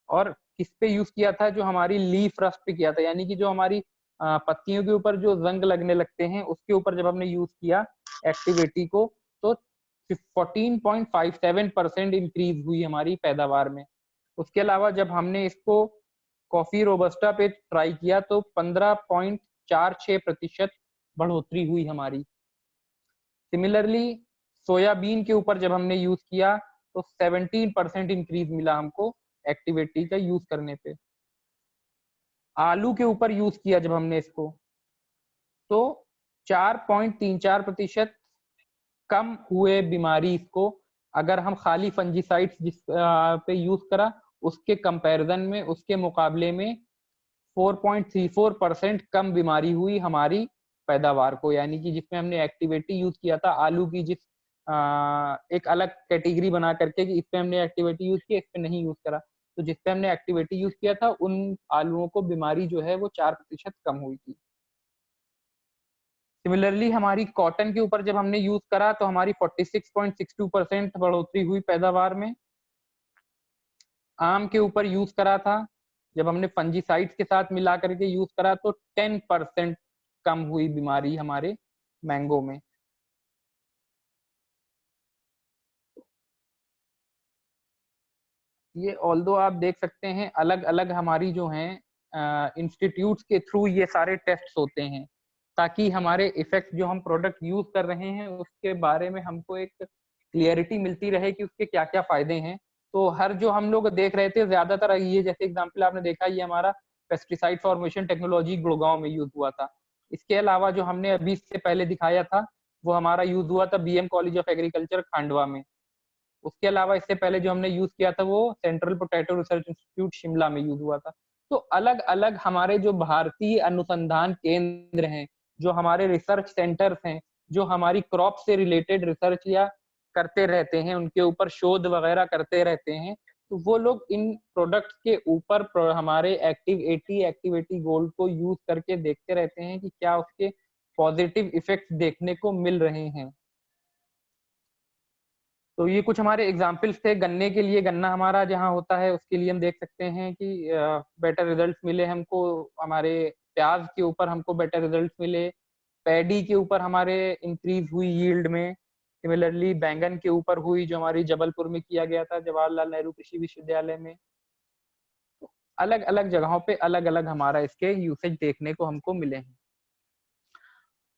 और किस पे यूज किया था? जो हमारी लीफ रस्ट पे किया था, यानी कि जो हमारी पत्तियों के ऊपर जो जंग लगने लगते हैं उसके ऊपर जब हमने यूज किया एक्टिव 80 को, तो 14.57% इंक्रीज हुई हमारी पैदावार में। उसके अलावा जब हमने इसको कॉफी रोबस्टा पे ट्राई किया तो 15.46% बढ़ोतरी हुई हमारी। सिमिलरली सोयाबीन के ऊपर जब हमने यूज किया तो 17% इंक्रीज मिला हमको एक्टिविटी का यूज करने पे। आलू के ऊपर यूज किया जब हमने इसको, तो 4.34% कम हुए बीमारी इसको, अगर हम खाली फंजीसाइड्स जिस पे यूज करा उसके कंपैरिजन में, उसके मुकाबले में 4.34% कम बीमारी हुई हमारी पैदावार को। यानी कि जिसमें हमने एक्टिविटी यूज किया था आलू की, जिस एक अलग कैटेगरी बना करके कि इस पे हमने एक्टिविटी यूज किया, इस पे नहीं यूज करा, तो जिस पे हमने एक्टिविटी यूज किया था उन आलुओं को बीमारी जो है वो 4% कम हुई थी। सिमिलरली हमारी कॉटन के ऊपर जब हमने यूज करा तो हमारी 46.62% बढ़ोतरी हुई पैदावार में। आम के ऊपर यूज करा था जब हमने फंजीसाइड्स के साथ मिला करके यूज करा तो 10% कम हुई बीमारी हमारे मैंगो में। ये ऑल्दो आप देख सकते हैं अलग अलग हमारी जो हैं इंस्टीट्यूट्स के थ्रू ये सारे टेस्ट होते हैं, ताकि हमारे इफेक्ट जो हम प्रोडक्ट यूज कर रहे हैं उसके बारे में हमको एक क्लियरिटी मिलती रहे कि उसके क्या क्या फायदे हैं। तो हर जो हम लोग देख रहे थे ज्यादातर ये, जैसे एग्जांपल आपने देखा, ये हमारा पेस्टिसाइड फॉर्मेशन टेक्नोलॉजी गुड़गांव में यूज हुआ था। इसके अलावा जो हमने अभी इससे पहले दिखाया था वो हमारा यूज हुआ था BM college of agriculture Khandwa में। उसके अलावा इससे पहले जो हमने यूज किया था वो central potato research institute Shimla में यूज हुआ था। तो अलग अलग हमारे जो भारतीय अनुसंधान केंद्र हैं, जो हमारे रिसर्च सेंटर्स हैं, जो हमारी क्रॉप से रिलेटेड रिसर्च या करते रहते हैं, उनके ऊपर शोध वगैरह करते रहते हैं, तो वो लोग इन प्रोडक्ट्स के ऊपर हमारे एक्टिव 80 गोल्ड को यूज करके देखते रहते हैं कि क्या उसके पॉजिटिव इफेक्ट्स देखने को मिल रहे हैं। तो ये कुछ हमारे एग्जाम्पल्स थे। गन्ने के लिए, गन्ना हमारा जहाँ होता है उसके लिए हम देख सकते हैं कि बेटर रिजल्ट्स मिले हमको। हमारे प्याज के ऊपर हमको बेटर रिजल्ट्स मिले। पैडी के ऊपर हमारे इंक्रीज हुई यील्ड में। सिमिलरली बैंगन के ऊपर हुई, जो हमारी जबलपुर में किया गया था जवाहरलाल नेहरू कृषि विश्वविद्यालय में। तो अलग अलग जगहों पे अलग अलग हमारा इसके यूसेज देखने को हमको मिले हैं।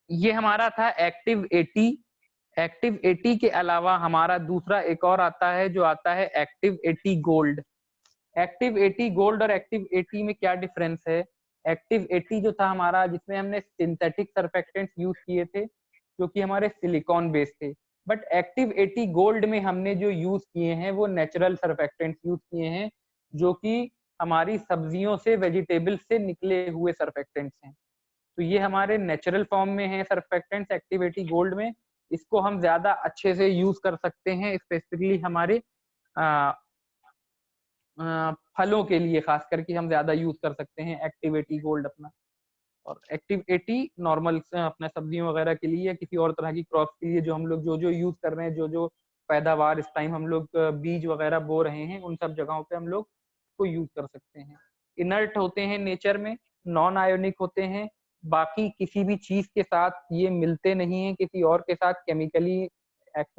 ये हमारा था एक्टिव 80। एक्टिव 80 के अलावा हमारा दूसरा एक और आता है जो आता है एक्टिव 80 गोल्ड। एक्टिव 80 गोल्ड और एक्टिव 80 में क्या डिफरेंस है? एक्टिव 80 जो था हमारा, जिसमें हमने सिंथेटिक सर्फेक्टेंट्स यूज किए थे जो कि हमारे सिलिकॉन बेस्ड थे, बट एक्टिव 80 गोल्ड में हमने जो यूज किए हैं वो नेचुरल सर्फेक्टेंट्स यूज किए हैं, जो कि हमारी सब्जियों से, वेजिटेबल से निकले हुए सर्फेक्टेंट्स हैं। तो ये हमारे नेचुरल फॉर्म में है सर्फेक्टेंट्स एक्टिव 80 गोल्ड में। इसको हम ज्यादा अच्छे से यूज कर सकते हैं, स्पेसिफिकली हमारे फलों के लिए खास करके हम ज्यादा यूज कर सकते हैं एक्टिव 80 गोल्ड अपना। और एक्टिव 80 नॉर्मल अपना सब्जियों वगैरह के लिए या किसी और तरह की क्रॉप के लिए जो हम लोग जो यूज कर रहे हैं, जो पैदावार इस टाइम हम लोग बीज वगैरह बो रहे हैं, उन सब जगहों पे हम लोग को यूज कर सकते हैं। इनर्ट होते हैं नेचर में, नॉन आयोनिक होते हैं, बाकी किसी भी चीज के साथ ये मिलते नहीं है, किसी और के साथ केमिकली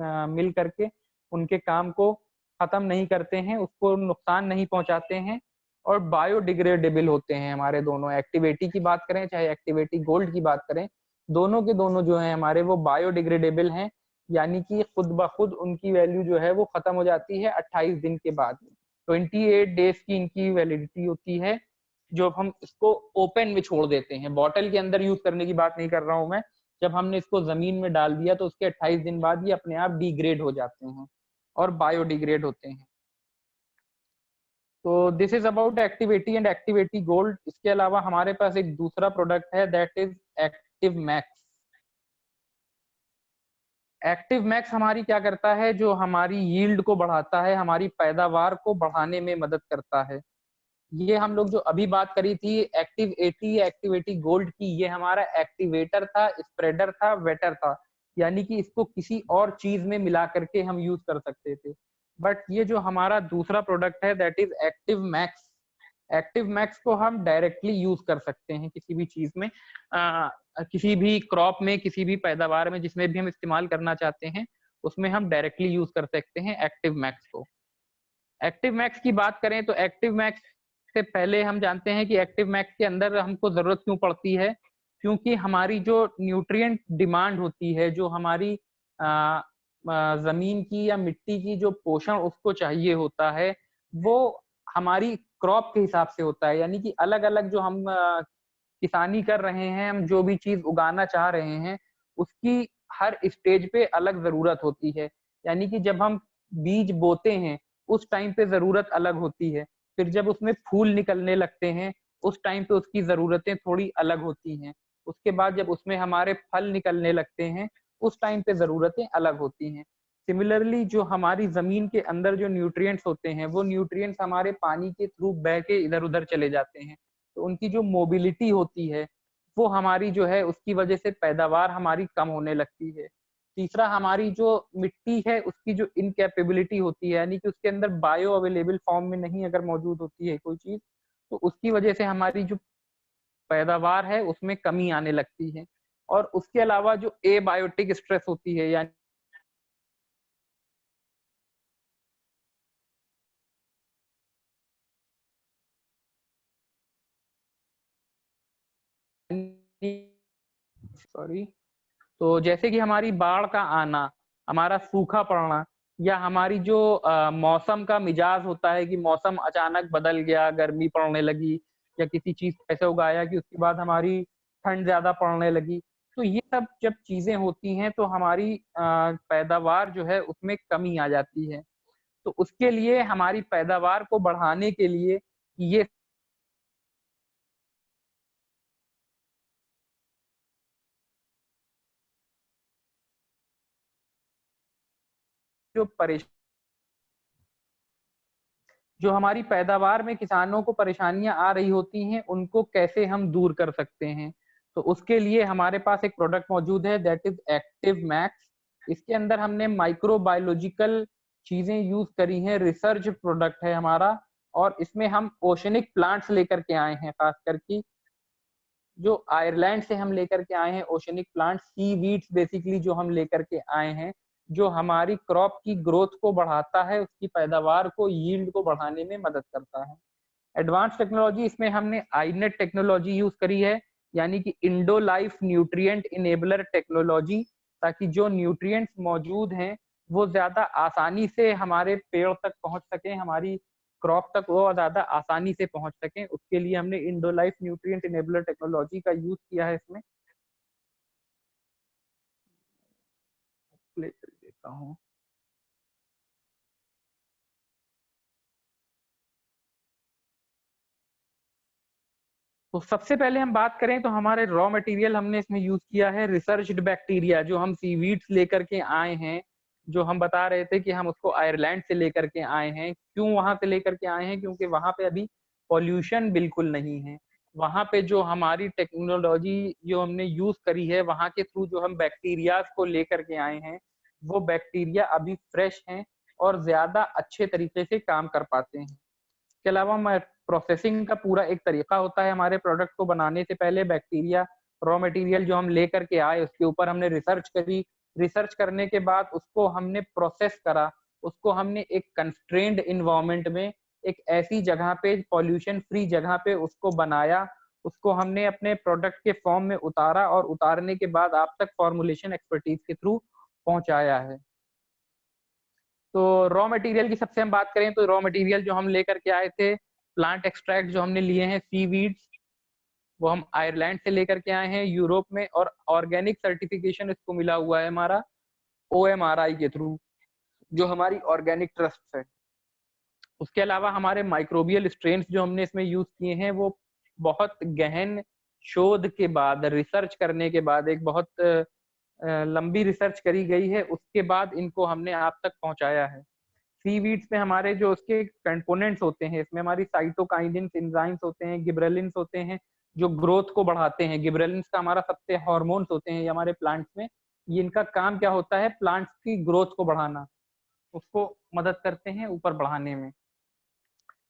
मिल करके उनके काम को खत्म नहीं करते हैं, उसको नुकसान नहीं पहुंचाते हैं और बायोडिग्रेडेबल होते हैं। हमारे दोनों एक्टिविटी की बात करें चाहे एक्टिविटी गोल्ड की बात करें, दोनों के दोनों जो है हमारे वो बायोडिग्रेडेबल हैं, यानी कि खुद ब खुद उनकी वैल्यू जो है वो खत्म हो जाती है 28 दिन के बाद। 28 डेज की इनकी वैलिडिटी होती है, जो हम इसको ओपन में छोड़ देते हैं। बॉटल के अंदर यूज करने की बात नहीं कर रहा हूं मैं, जब हमने इसको जमीन में डाल दिया तो उसके 28 दिन बाद ये अपने आप डिग्रेड हो जाते हैं और बायोडिग्रेड होते हैं। तो this is about activity and activity gold. इसके अलावा हमारे पास एक दूसरा प्रोडक्ट है, that is active max. Active max हमारी क्या करता है, जो हमारी यील्ड को बढ़ाता है, हमारी पैदावार को बढ़ाने में मदद करता है। ये हम लोग जो अभी बात करी थी एक्टिव 80 एक्टिविटी गोल्ड की, ये हमारा एक्टिवेटर था, स्प्रेडर था, वेटर था, यानी कि इसको किसी और चीज में मिला करके हम यूज कर सकते थे। बट ये जो हमारा दूसरा प्रोडक्ट है that is active max. Active max को हम डायरेक्टली यूज कर सकते हैं किसी भी चीज में, किसी भी क्रॉप में, किसी भी पैदावार में, जिसमें भी हम इस्तेमाल करना चाहते हैं उसमें हम डायरेक्टली यूज कर सकते हैं एक्टिव मैक्स को। एक्टिव मैक्स की बात करें तो एक्टिव मैक्स से पहले हम जानते हैं कि एक्टिव मैक्स के अंदर हमको जरूरत क्यों पड़ती है, क्योंकि हमारी जो न्यूट्रिएंट डिमांड होती है, जो हमारी जमीन की या मिट्टी की जो पोषण उसको चाहिए होता है, वो हमारी क्रॉप के हिसाब से होता है। यानी कि अलग अलग जो हम किसानी कर रहे हैं, हम जो भी चीज उगाना चाह रहे हैं, उसकी हर स्टेज पे अलग जरूरत होती है। यानी कि जब हम बीज बोते हैं उस टाइम पे जरूरत अलग होती है, फिर जब उसमें फूल निकलने लगते हैं उस टाइम पे उसकी जरूरतें थोड़ी अलग होती हैं, उसके बाद जब उसमें हमारे फल निकलने लगते हैं उस टाइम पे जरूरतें अलग होती हैं। सिमिलरली जो हमारी जमीन के अंदर जो न्यूट्रिएंट्स होते हैं, वो न्यूट्रिएंट्स हमारे पानी के थ्रू बह के इधर उधर चले जाते हैं, तो उनकी जो मोबिलिटी होती है वो हमारी जो है उसकी वजह से पैदावार हमारी कम होने लगती है। तीसरा, हमारी जो मिट्टी है उसकी जो इनकैपेबिलिटी होती है, यानी कि उसके अंदर बायो अवेलेबल फॉर्म में नहीं अगर मौजूद होती है कोई चीज, तो उसकी वजह से हमारी जो पैदावार है उसमें कमी आने लगती है। और उसके अलावा जो एबायोटिक स्ट्रेस होती है, यानी सॉरी, तो जैसे कि हमारी बाढ़ का आना, हमारा सूखा पड़ना, या हमारी जो मौसम का मिजाज होता है कि मौसम अचानक बदल गया, गर्मी पड़ने लगी, या किसी चीज ऐसे उगाया कि उसके बाद हमारी ठंड ज्यादा पड़ने लगी, तो ये सब जब चीजें होती हैं तो हमारी पैदावार जो है उसमें कमी आ जाती है। तो उसके लिए हमारी पैदावार को बढ़ाने के लिए ये जो परेशानी, जो हमारी पैदावार में किसानों को परेशानियां आ रही होती हैं, उनको कैसे हम दूर कर सकते हैं, तो उसके लिए हमारे पास एक प्रोडक्ट मौजूद है दैट इज एक्टिव मैक्स। इसके अंदर हमने माइक्रोबायोलॉजिकल चीजें यूज करी हैं, रिसर्च प्रोडक्ट है हमारा, और इसमें हम ओशनिक प्लांट्स लेकर के आए हैं, खास करके जो आयरलैंड से हम लेकर के आए हैं ओशनिक प्लांट्स, सी वीड्स बेसिकली जो हम लेकर के आए हैं, जो हमारी क्रॉप की ग्रोथ को बढ़ाता है, उसकी पैदावार को, यील्ड को बढ़ाने में मदद करता है। एडवांस टेक्नोलॉजी इसमें हमने आईनेट टेक्नोलॉजी यूज करी है, यानी कि Indo life nutrient enabler technology, ताकि जो न्यूट्रिएंट्स मौजूद हैं वो ज्यादा आसानी से हमारे पेड़ तक पहुंच सके, हमारी क्रॉप तक वो ज्यादा आसानी से पहुंच सके। उसके लिए हमने Indo life nutrient enabler technology का यूज किया है इसमें। प्ले कर देता हूँ। तो सबसे पहले हम बात करें तो हमारे रॉ मटेरियल हमने इसमें यूज किया है रिसर्च्ड बैक्टीरिया, जो हम सीवीड्स लेकर के आए हैं, जो हम बता रहे थे कि हम उसको आयरलैंड से लेकर के आए हैं। क्यों वहां से लेकर के आए हैं? क्योंकि वहां पे अभी पॉल्यूशन बिल्कुल नहीं है। वहां पे जो हमारी टेक्नोलॉजी जो हमने यूज करी है, वहां के थ्रू जो हम बैक्टीरिया को लेकर के आए हैं, वो बैक्टीरिया अभी फ्रेश हैं और ज्यादा अच्छे तरीके से काम कर पाते हैं। इसके अलावा प्रोसेसिंग का पूरा एक तरीका होता है हमारे प्रोडक्ट को बनाने से पहले। बैक्टीरिया रॉ मटेरियल जो हम लेकर के आए उसके ऊपर हमने रिसर्च करी, रिसर्च करने के बाद उसको हमने प्रोसेस करा, उसको हमने एक कंस्ट्रेंड इन्वायरमेंट में एक ऐसी जगह पे, पॉल्यूशन फ्री जगह पे उसको बनाया, उसको हमने अपने प्रोडक्ट के फॉर्म में उतारा और उतारने के बाद आप तक फॉर्मुलेशन एक्सपर्टीज के थ्रू पहुंचाया है। तो रॉ मटेरियल की सबसे हम बात करें तो रॉ मटेरियल जो हम लेकर के आए थे, प्लांट एक्सट्रैक्ट जो हमने लिए हैं सीवीड्स, वो हम आयरलैंड से लेकर के आए हैं यूरोप में, और ऑर्गेनिक सर्टिफिकेशन इसको मिला हुआ है हमारा OMRI के थ्रू, जो हमारी ऑर्गेनिक ट्रस्ट है। उसके अलावा हमारे माइक्रोबियल स्ट्रेन्स जो हमने इसमें यूज किए हैं वो बहुत गहन शोध के बाद, रिसर्च करने के बाद, एक बहुत लंबी रिसर्च करी गई है, उसके बाद इनको हमने आप तक पहुंचाया है। सीवीड्स में हमारे जो उसके कंपोनेंट्स होते हैं, इसमें हमारी साइटोकाइनिन्स, एंजाइम्स होते हैं, गिबरेलिन्स होते हैं जो ग्रोथ को बढ़ाते हैं। गिबरेलिन्स का हमारा सबसे हार्मोन्स होते हैं ये हमारे प्लांट्स में, ये इनका काम क्या होता है, प्लांट्स की ग्रोथ को बढ़ाना, उसको मदद करते हैं ऊपर बढ़ाने में।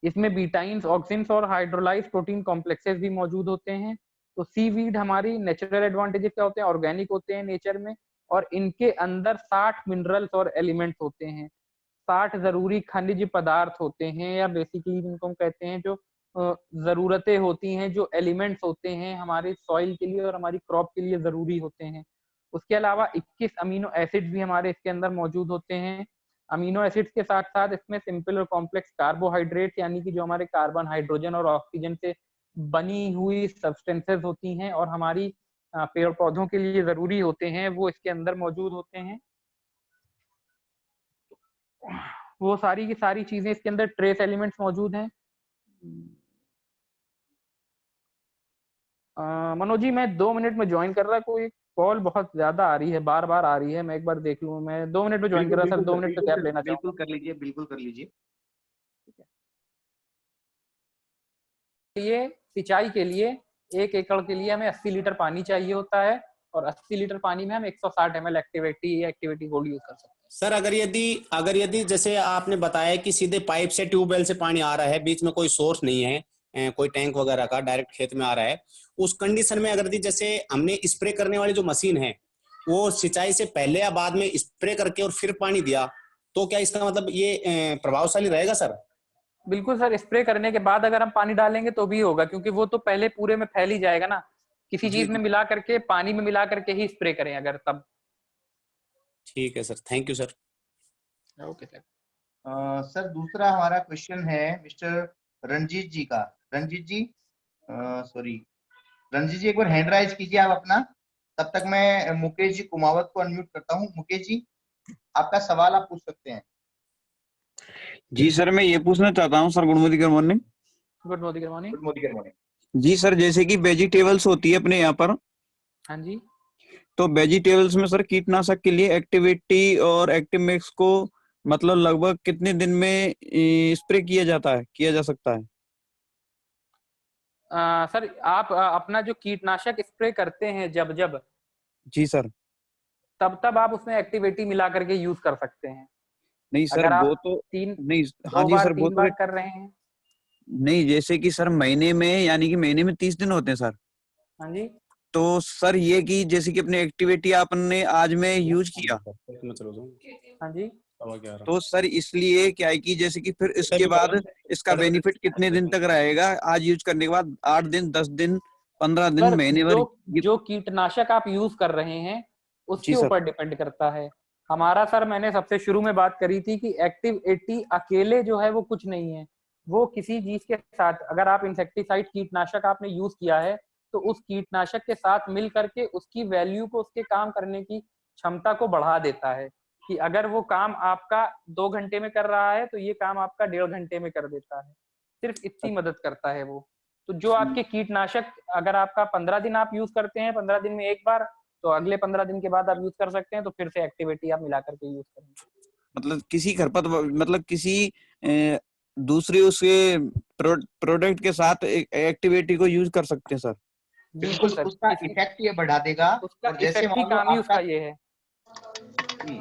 इसमें बीटाइंस, ऑक्सिन्स और हाइड्रोलाइज प्रोटीन कॉम्प्लेक्सेस भी मौजूद होते हैं। तो सीवीड हमारी नेचुरल एडवांटेजेस क्या होते हैं, ऑर्गेनिक होते हैं नेचर में, और इनके अंदर 60 मिनरल्स और एलिमेंट्स होते हैं, 60 जरूरी खनिज पदार्थ होते हैं, या बेसिकली इनको हम कहते हैं जो जरूरतें होती हैं, जो एलिमेंट्स होते हैं हमारे सॉइल के लिए और हमारी क्रॉप के लिए जरूरी होते हैं। उसके अलावा 21 अमीनो एसिड्स भी हमारे इसके अंदर मौजूद होते हैं। अमीनो एसिड्स के साथ साथ इसमें सिंपल और कॉम्प्लेक्स कार्बोहाइड्रेट, यानी कि जो हमारे कार्बन, हाइड्रोजन और ऑक्सीजन से बनी हुई सब्सटेंसेस होती हैं और हमारी पेड़ पौधों के लिए जरूरी होते हैं, वो इसके अंदर मौजूद होते हैं। वो सारी की सारी चीजें इसके अंदर, ट्रेस एलिमेंट्स मौजूद हैं। मनोज जी, मैं 2 मिनट में ज्वाइन कर रहा, कोई कॉल बहुत ज्यादा आ रही है, बार बार आ रही है, मैं एक बार देख लूं। मैं 2 मिनट में ज्वाइन कर रहा सर, 2 मिनट का गैप लेना चाहूंगा। बिल्कुल कर लीजिए, बिल्कुल कर लीजिए। ये सिंचाई के लिए 1 एकड़ के लिए हमें 80 लीटर पानी चाहिए होता है, और 80 लीटर पानी में हम 160 ml एक्टिविटी गोल्ड यूज कर सकते हैं। सर अगर यदि जैसे आपने बताया कि सीधे पाइप से, ट्यूबवेल से पानी आ रहा है, बीच में कोई सोर्स नहीं है, कोई टैंक वगैरह का, डायरेक्ट खेत में आ रहा है, उस कंडीशन में अगर जैसे हमने स्प्रे करने वाली जो मशीन है वो सिंचाई से पहले या बाद में स्प्रे करके और फिर पानी दिया, तो क्या इसका मतलब ये प्रभावशाली रहेगा सर? बिल्कुल सर, स्प्रे करने के बाद अगर हम पानी डालेंगे तो भी होगा, क्योंकि वो तो पहले पूरे में फैल ही जाएगा ना। किसी चीज में मिला करके, पानी में मिला करके ही स्प्रे करें अगर, तब। ठीक है sir, thank you sir. Okay sir. Sir दूसरा हमारा क्वेश्चन है मिस्टर रंजीत जी का। रंजीत जी, सॉरी रंजीत जी, एक बार हैंड राइज कीजिए आप अपना, तब तक मैं मुकेश जी कुमावत को अनम्यूट करता हूँ। मुकेश जी, आपका सवाल आप पूछ सकते हैं। जी सर, मैं ये पूछना चाहता हूँ sir, good morning. Good morning. Good morning ji sir, जैसे कि वेजिटेबल्स होती है अपने यहाँ पर, हाँ जी। तो वेजिटेबल्स में सर कीटनाशक के लिए एक्टिविटी और एक्टिमिक्स को मतलब लगभग कितने दिन में स्प्रे किया जा सकता है? सर आप अपना जो कीटनाशक स्प्रे करते हैं जब जी सर, तब आप उसमें एक्टिविटी मिला करके यूज कर सकते हैं। नहीं सर, अगर वो आप तो तीन, नहीं, हाँ दो जी बार सर, वो 3 तो बार कर रहे हैं। नहीं, जैसे कि सर महीने में, यानी कि महीने में 30 दिन होते हैं सर। हाँ जी। तो सर ये कि जैसे कि अपने एक्टिविटी आपने आज में यूज किया, हाँ जी। तो सर इसलिए क्या है कि जैसे कि फिर इसके बाद इसका बेनिफिट कितने दिन तक रहेगा? आज यूज करने के बाद 8 दिन, 10 दिन, 15 दिन, सर महीने भर? जो कीटनाशक आप यूज कर रहे हैं उसके जी सर। ऊपर डिपेंड करता है हमारा। सर मैंने सबसे शुरू में बात करी थी कि एक्टिविटी अकेले जो है वो कुछ नहीं है, वो किसी चीज के साथ, अगर आप इंसेक्टिसाइड कीटनाशक आपने यूज किया है तो उस कीटनाशक के साथ मिल करके उसकी वैल्यू को, उसके काम करने की क्षमता को बढ़ा देता है। कि अगर वो काम आपका 2 घंटे में कर रहा है तो ये काम आपका 1.5 घंटे में कर देता है। सिर्फ इतनी मदद करता है वो। तो जो आपके कीटनाशक, अगर आपका 15 दिन आप यूज करते हैं, 15 दिन में एक बार, तो अगले 15 दिन के बाद आप यूज कर सकते हैं, तो फिर से एक्टिविटी आप मिला करके यूज करेंगे। मतलब किसी खरपतवार, मतलब किसी दूसरे उसके प्रोडक्ट के साथ एक्टिविटी को यूज कर सकते हैं सर? बिल्कुल सर, उसका इफेक्ट ये बढ़ा देगा। उसका और जैसे इफेक्ट ही मान लो काम ही उसका आपका, ये है।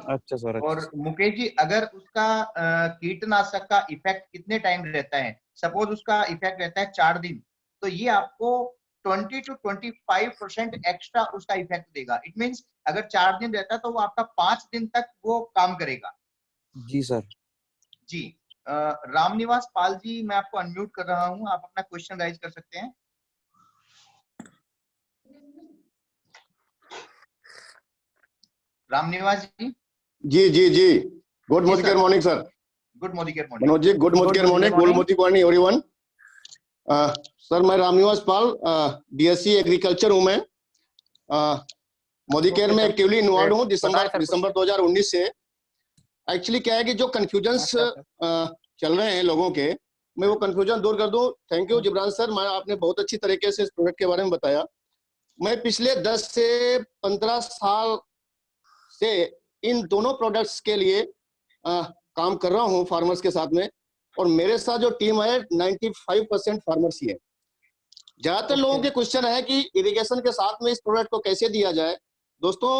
अच्छा सर। और मुकेश जी, अगर उसका कीटनाशक का इफेक्ट कितने टाइम रहता है, सपोज उसका इफेक्ट रहता है 4 दिन, तो ये आपको 20 to 25% एक्स्ट्रा उसका इफेक्ट देगा। इट मीन्स अगर 4 दिन रहता है तो वो आपका 5 दिन तक वो काम करेगा। जी सर। जी रामनिवास पाल जी, मैं आपको अनम्यूट कर रहा हूं, आप अपना क्वेश्चन राइज कर सकते हैं। रामनिवास जी। जी जी जी, गुड जी, Modi sir. Morning sir. Good morning morning. Manoj ji, good Modi morning everyone. Sir मैं रामनिवास पाल, बीएससी एग्रीकल्चर हूं मैं। मोदी केयर में एक्टिवली इन्वॉल्व हूं दिसंबर 2019 से। एक्चुअली क्या है कि जो कंफ्यूजन्स चल रहे हैं लोगों के, मैं वो कंफ्यूजन दूर कर दूं। थैंक यू जिब्रान सर, मैं आपने बहुत अच्छी तरीके से इस प्रोडक्ट के बारे में बताया। मैं पिछले 10 से 15 साल से इन दोनों प्रोडक्ट्स के लिए काम कर रहा हूं फार्मर्स के साथ में, और मेरे साथ जो टीम है 95% फार्मर्स ही है। ज्यादातर लोगों के क्वेश्चन है कि इरिगेशन के साथ में इस प्रोडक्ट को कैसे दिया जाए। दोस्तों,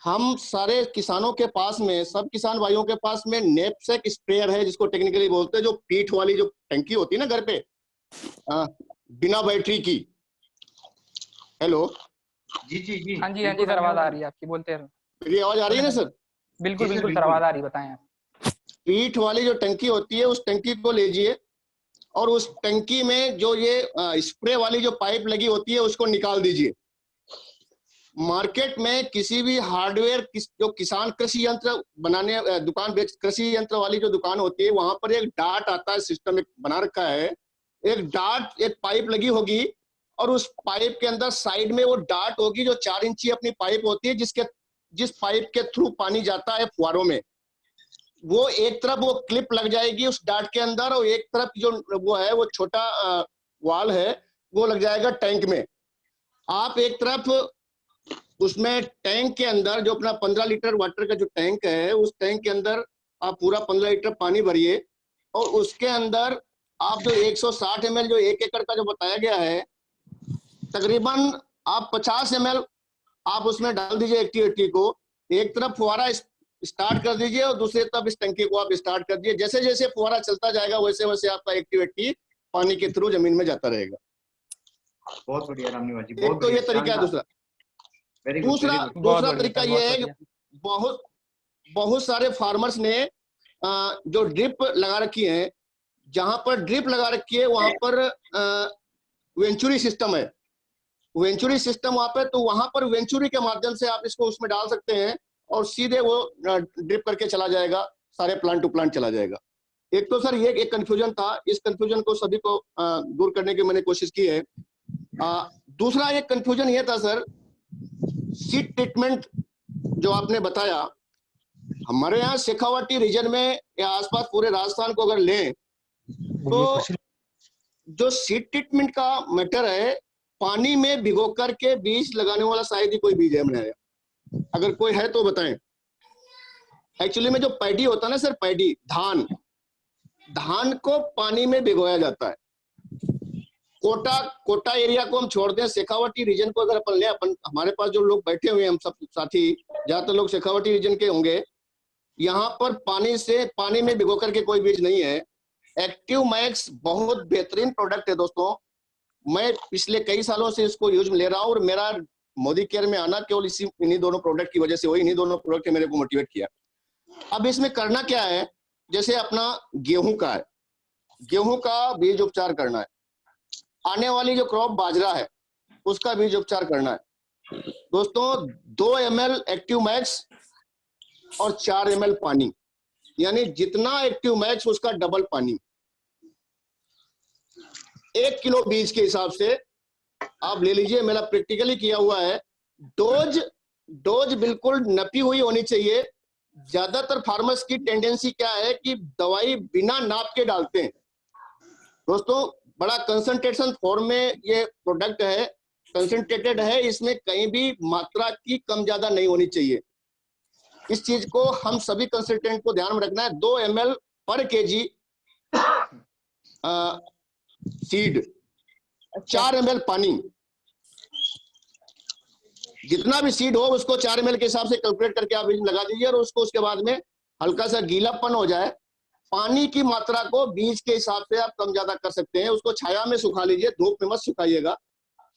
हम सारे किसानों के पास में, सब किसान भाइयों के पास में नेपसेक स्प्रेयर है, जिसको टेक्निकली बोलते हैं, जो पीठ वाली जो टंकी होती है ना घर पे, बिना बैटरी की। हेलो जी जी जी। हाँ जी सर, आवाज आ रही है आपकी, बोलते रहो। मेरी आवाज आ रही है ना सर? बिल्कुल बिल्कुल सर, आवाज आ रही है, बताएं आप। पीठ वाली जो टंकी होती है, उस टंकी को लीजिए और उस टंकी में जो ये स्प्रे वाली जो पाइप लगी होती है उसको निकाल दीजिए। मार्केट में किसी भी हार्डवेयर जो किसान कृषि यंत्र बनाने दुकान बेच कृषि यंत्र वाली जो दुकान होती है, वहां पर एक डार्ट आता है, सिस्टम एक बना रखा है, एक डार्ट, एक पाइप लगी होगी, और उस पाइप के अंदर साइड में वो डार्ट होगी जो 4 इंची अपनी पाइप होती है, जिस पाइप के थ्रू पानी जाता है फुहारों में। वो एक तरफ वो क्लिप लग जाएगी उस डार्ट के अंदर, और एक तरफ जो वो है, वो छोटा वाल है, वो लग जाएगा टैंक में। आप एक तरफ उसमें टैंक के अंदर जो अपना 15 लीटर वाटर का जो टैंक है, उस टैंक के अंदर आप पूरा 15 लीटर पानी भरिए, और उसके अंदर आप जो 160 ml जो 1 एकड़ का जो बताया गया है, तकरीबन आप 50 ml आप उसमें डाल दीजिए एक्टिविटी को। एक तरफ फुहारा स्टार्ट कर दीजिए और दूसरी तरफ इस टंकी को आप स्टार्ट कर दीजिए। जैसे जैसे फुहारा चलता जाएगा वैसे वैसे आपका एक्टिविटी पानी के थ्रू जमीन में जाता रहेगा। बहुत बढ़िया रामनिवास जी, एक तो ये तरीका है। दूसरा तरीका ये है कि बहुत सारे फार्मर्स ने जो ड्रिप लगा रखी है, जहां पर ड्रिप लगा रखी है वहां पर वेंचुरी सिस्टम है, वेंचुरी सिस्टम वहां पे, तो वहां पर वेंचुरी के माध्यम से आप इसको उसमें डाल सकते हैं और सीधे वो ड्रिप करके चला जाएगा, सारे प्लांट टू प्लांट चला जाएगा। एक तो सर ये एक कंफ्यूजन था, इस कंफ्यूजन को सभी को दूर करने की मैंने कोशिश की है। दूसरा एक कंफ्यूजन ये था सर, सीड ट्रीटमेंट जो आपने बताया, हमारे यहाँ शेखावाटी रीजन में या आसपास पूरे राजस्थान को अगर लें तो जो सीड ट्रीटमेंट का मैटर है, पानी में भिगो करके बीज लगाने वाला शायद ही कोई बीज है हमने, अगर कोई है तो बताएं। एक्चुअली में जो पैडी होता है ना सर, पैडी धान को पानी में भिगोया जाता है। कोटा एरिया को हम छोड़ दें, शेखावाटी रीजन को अगर अपन ले, हमारे पास जो लोग बैठे हुए हैं, हम सब साथी ज्यादातर लोग शेखावाटी रीजन के होंगे, यहाँ पर पानी में भिगो करके कोई बीज नहीं है। एक्टिव मैक्स बहुत बेहतरीन प्रोडक्ट है दोस्तों, मैं पिछले कई सालों से इसको यूज में ले रहा हूँ, और मेरा मोदी केयर में आना केवल इन्हीं दोनों प्रोडक्ट की वजह से हुई। इन्हीं दोनों प्रोडक्ट ने मेरे को मोटिवेट किया। अब इसमें करना क्या है, जैसे अपना गेहूं का है, गेहूं का बीज उपचार करना है, आने वाली जो क्रॉप बाजरा है उसका बीज उपचार करना है दोस्तों। 2 ml एक्टिव मैक्स और 4 ml पानी, यानी जितना एक्टिव मैक्स उसका डबल पानी, 1 किलो बीज के हिसाब से आप ले लीजिए। मेरा प्रैक्टिकली किया हुआ है। डोज बिल्कुल नपी हुई होनी चाहिए। ज्यादातर फार्मर्स की टेंडेंसी क्या है कि दवाई बिना नाप के डालते हैं दोस्तों। बड़ा कंसंट्रेशन फॉर्म में ये प्रोडक्ट है, कंसंट्रेटेड है, इसमें कहीं भी मात्रा की कम ज्यादा नहीं होनी चाहिए। इस चीज को हम सभी कंसल्टेंट को ध्यान में रखना है। 2 ml पर kg सीड, 4 ml पानी, जितना भी सीड हो उसको 4 ml के हिसाब से कैलकुलेट करके आप लगा दीजिए, और उसको उसके बाद में हल्का सा गीलापन हो जाए पानी की मात्रा को बीज के हिसाब से आप कम ज्यादा कर सकते हैं। उसको छाया में सुखा लीजिए, धूप में मत सुखाइएगा,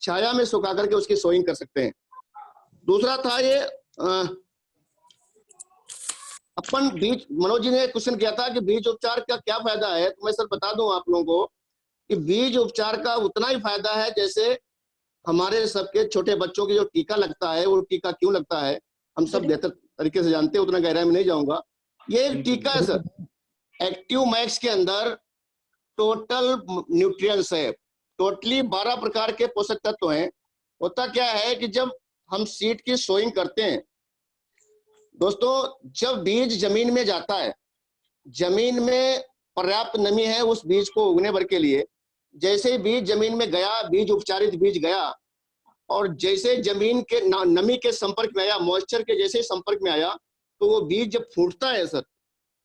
छाया में सुखा करके उसकी सोइंग कर सकते हैं। दूसरा था ये अपन बीज, मनोज जी ने क्वेश्चन किया था कि बीज उपचार का क्या फायदा है, तो मैं सर बता दूं आप लोगों को कि बीज उपचार का उतना ही फायदा है जैसे हमारे सबके छोटे बच्चों की जो टीका लगता है, वो टीका क्यों लगता है हम सब बेहतर तरीके से जानते हैं, उतना गहराई में नहीं जाऊंगा। ये एक टीका है सर, एक्टिव मैक्स के अंदर टोटल न्यूट्रिएंट्स है, टोटली 12 प्रकार के पोषक तत्व हैं। होता क्या है कि जब हम सीड की सोइंग करते हैं दोस्तों, जब बीज जमीन में जाता है, जमीन में पर्याप्त नमी है उस बीज को उगने भर के लिए। जैसे ही बीज जमीन में गया, बीज उपचारित बीज गया, और जैसे जमीन के नमी के संपर्क में आया, मॉइस्चर के जैसे संपर्क में आया, तो वो बीज जब फूटता है सर,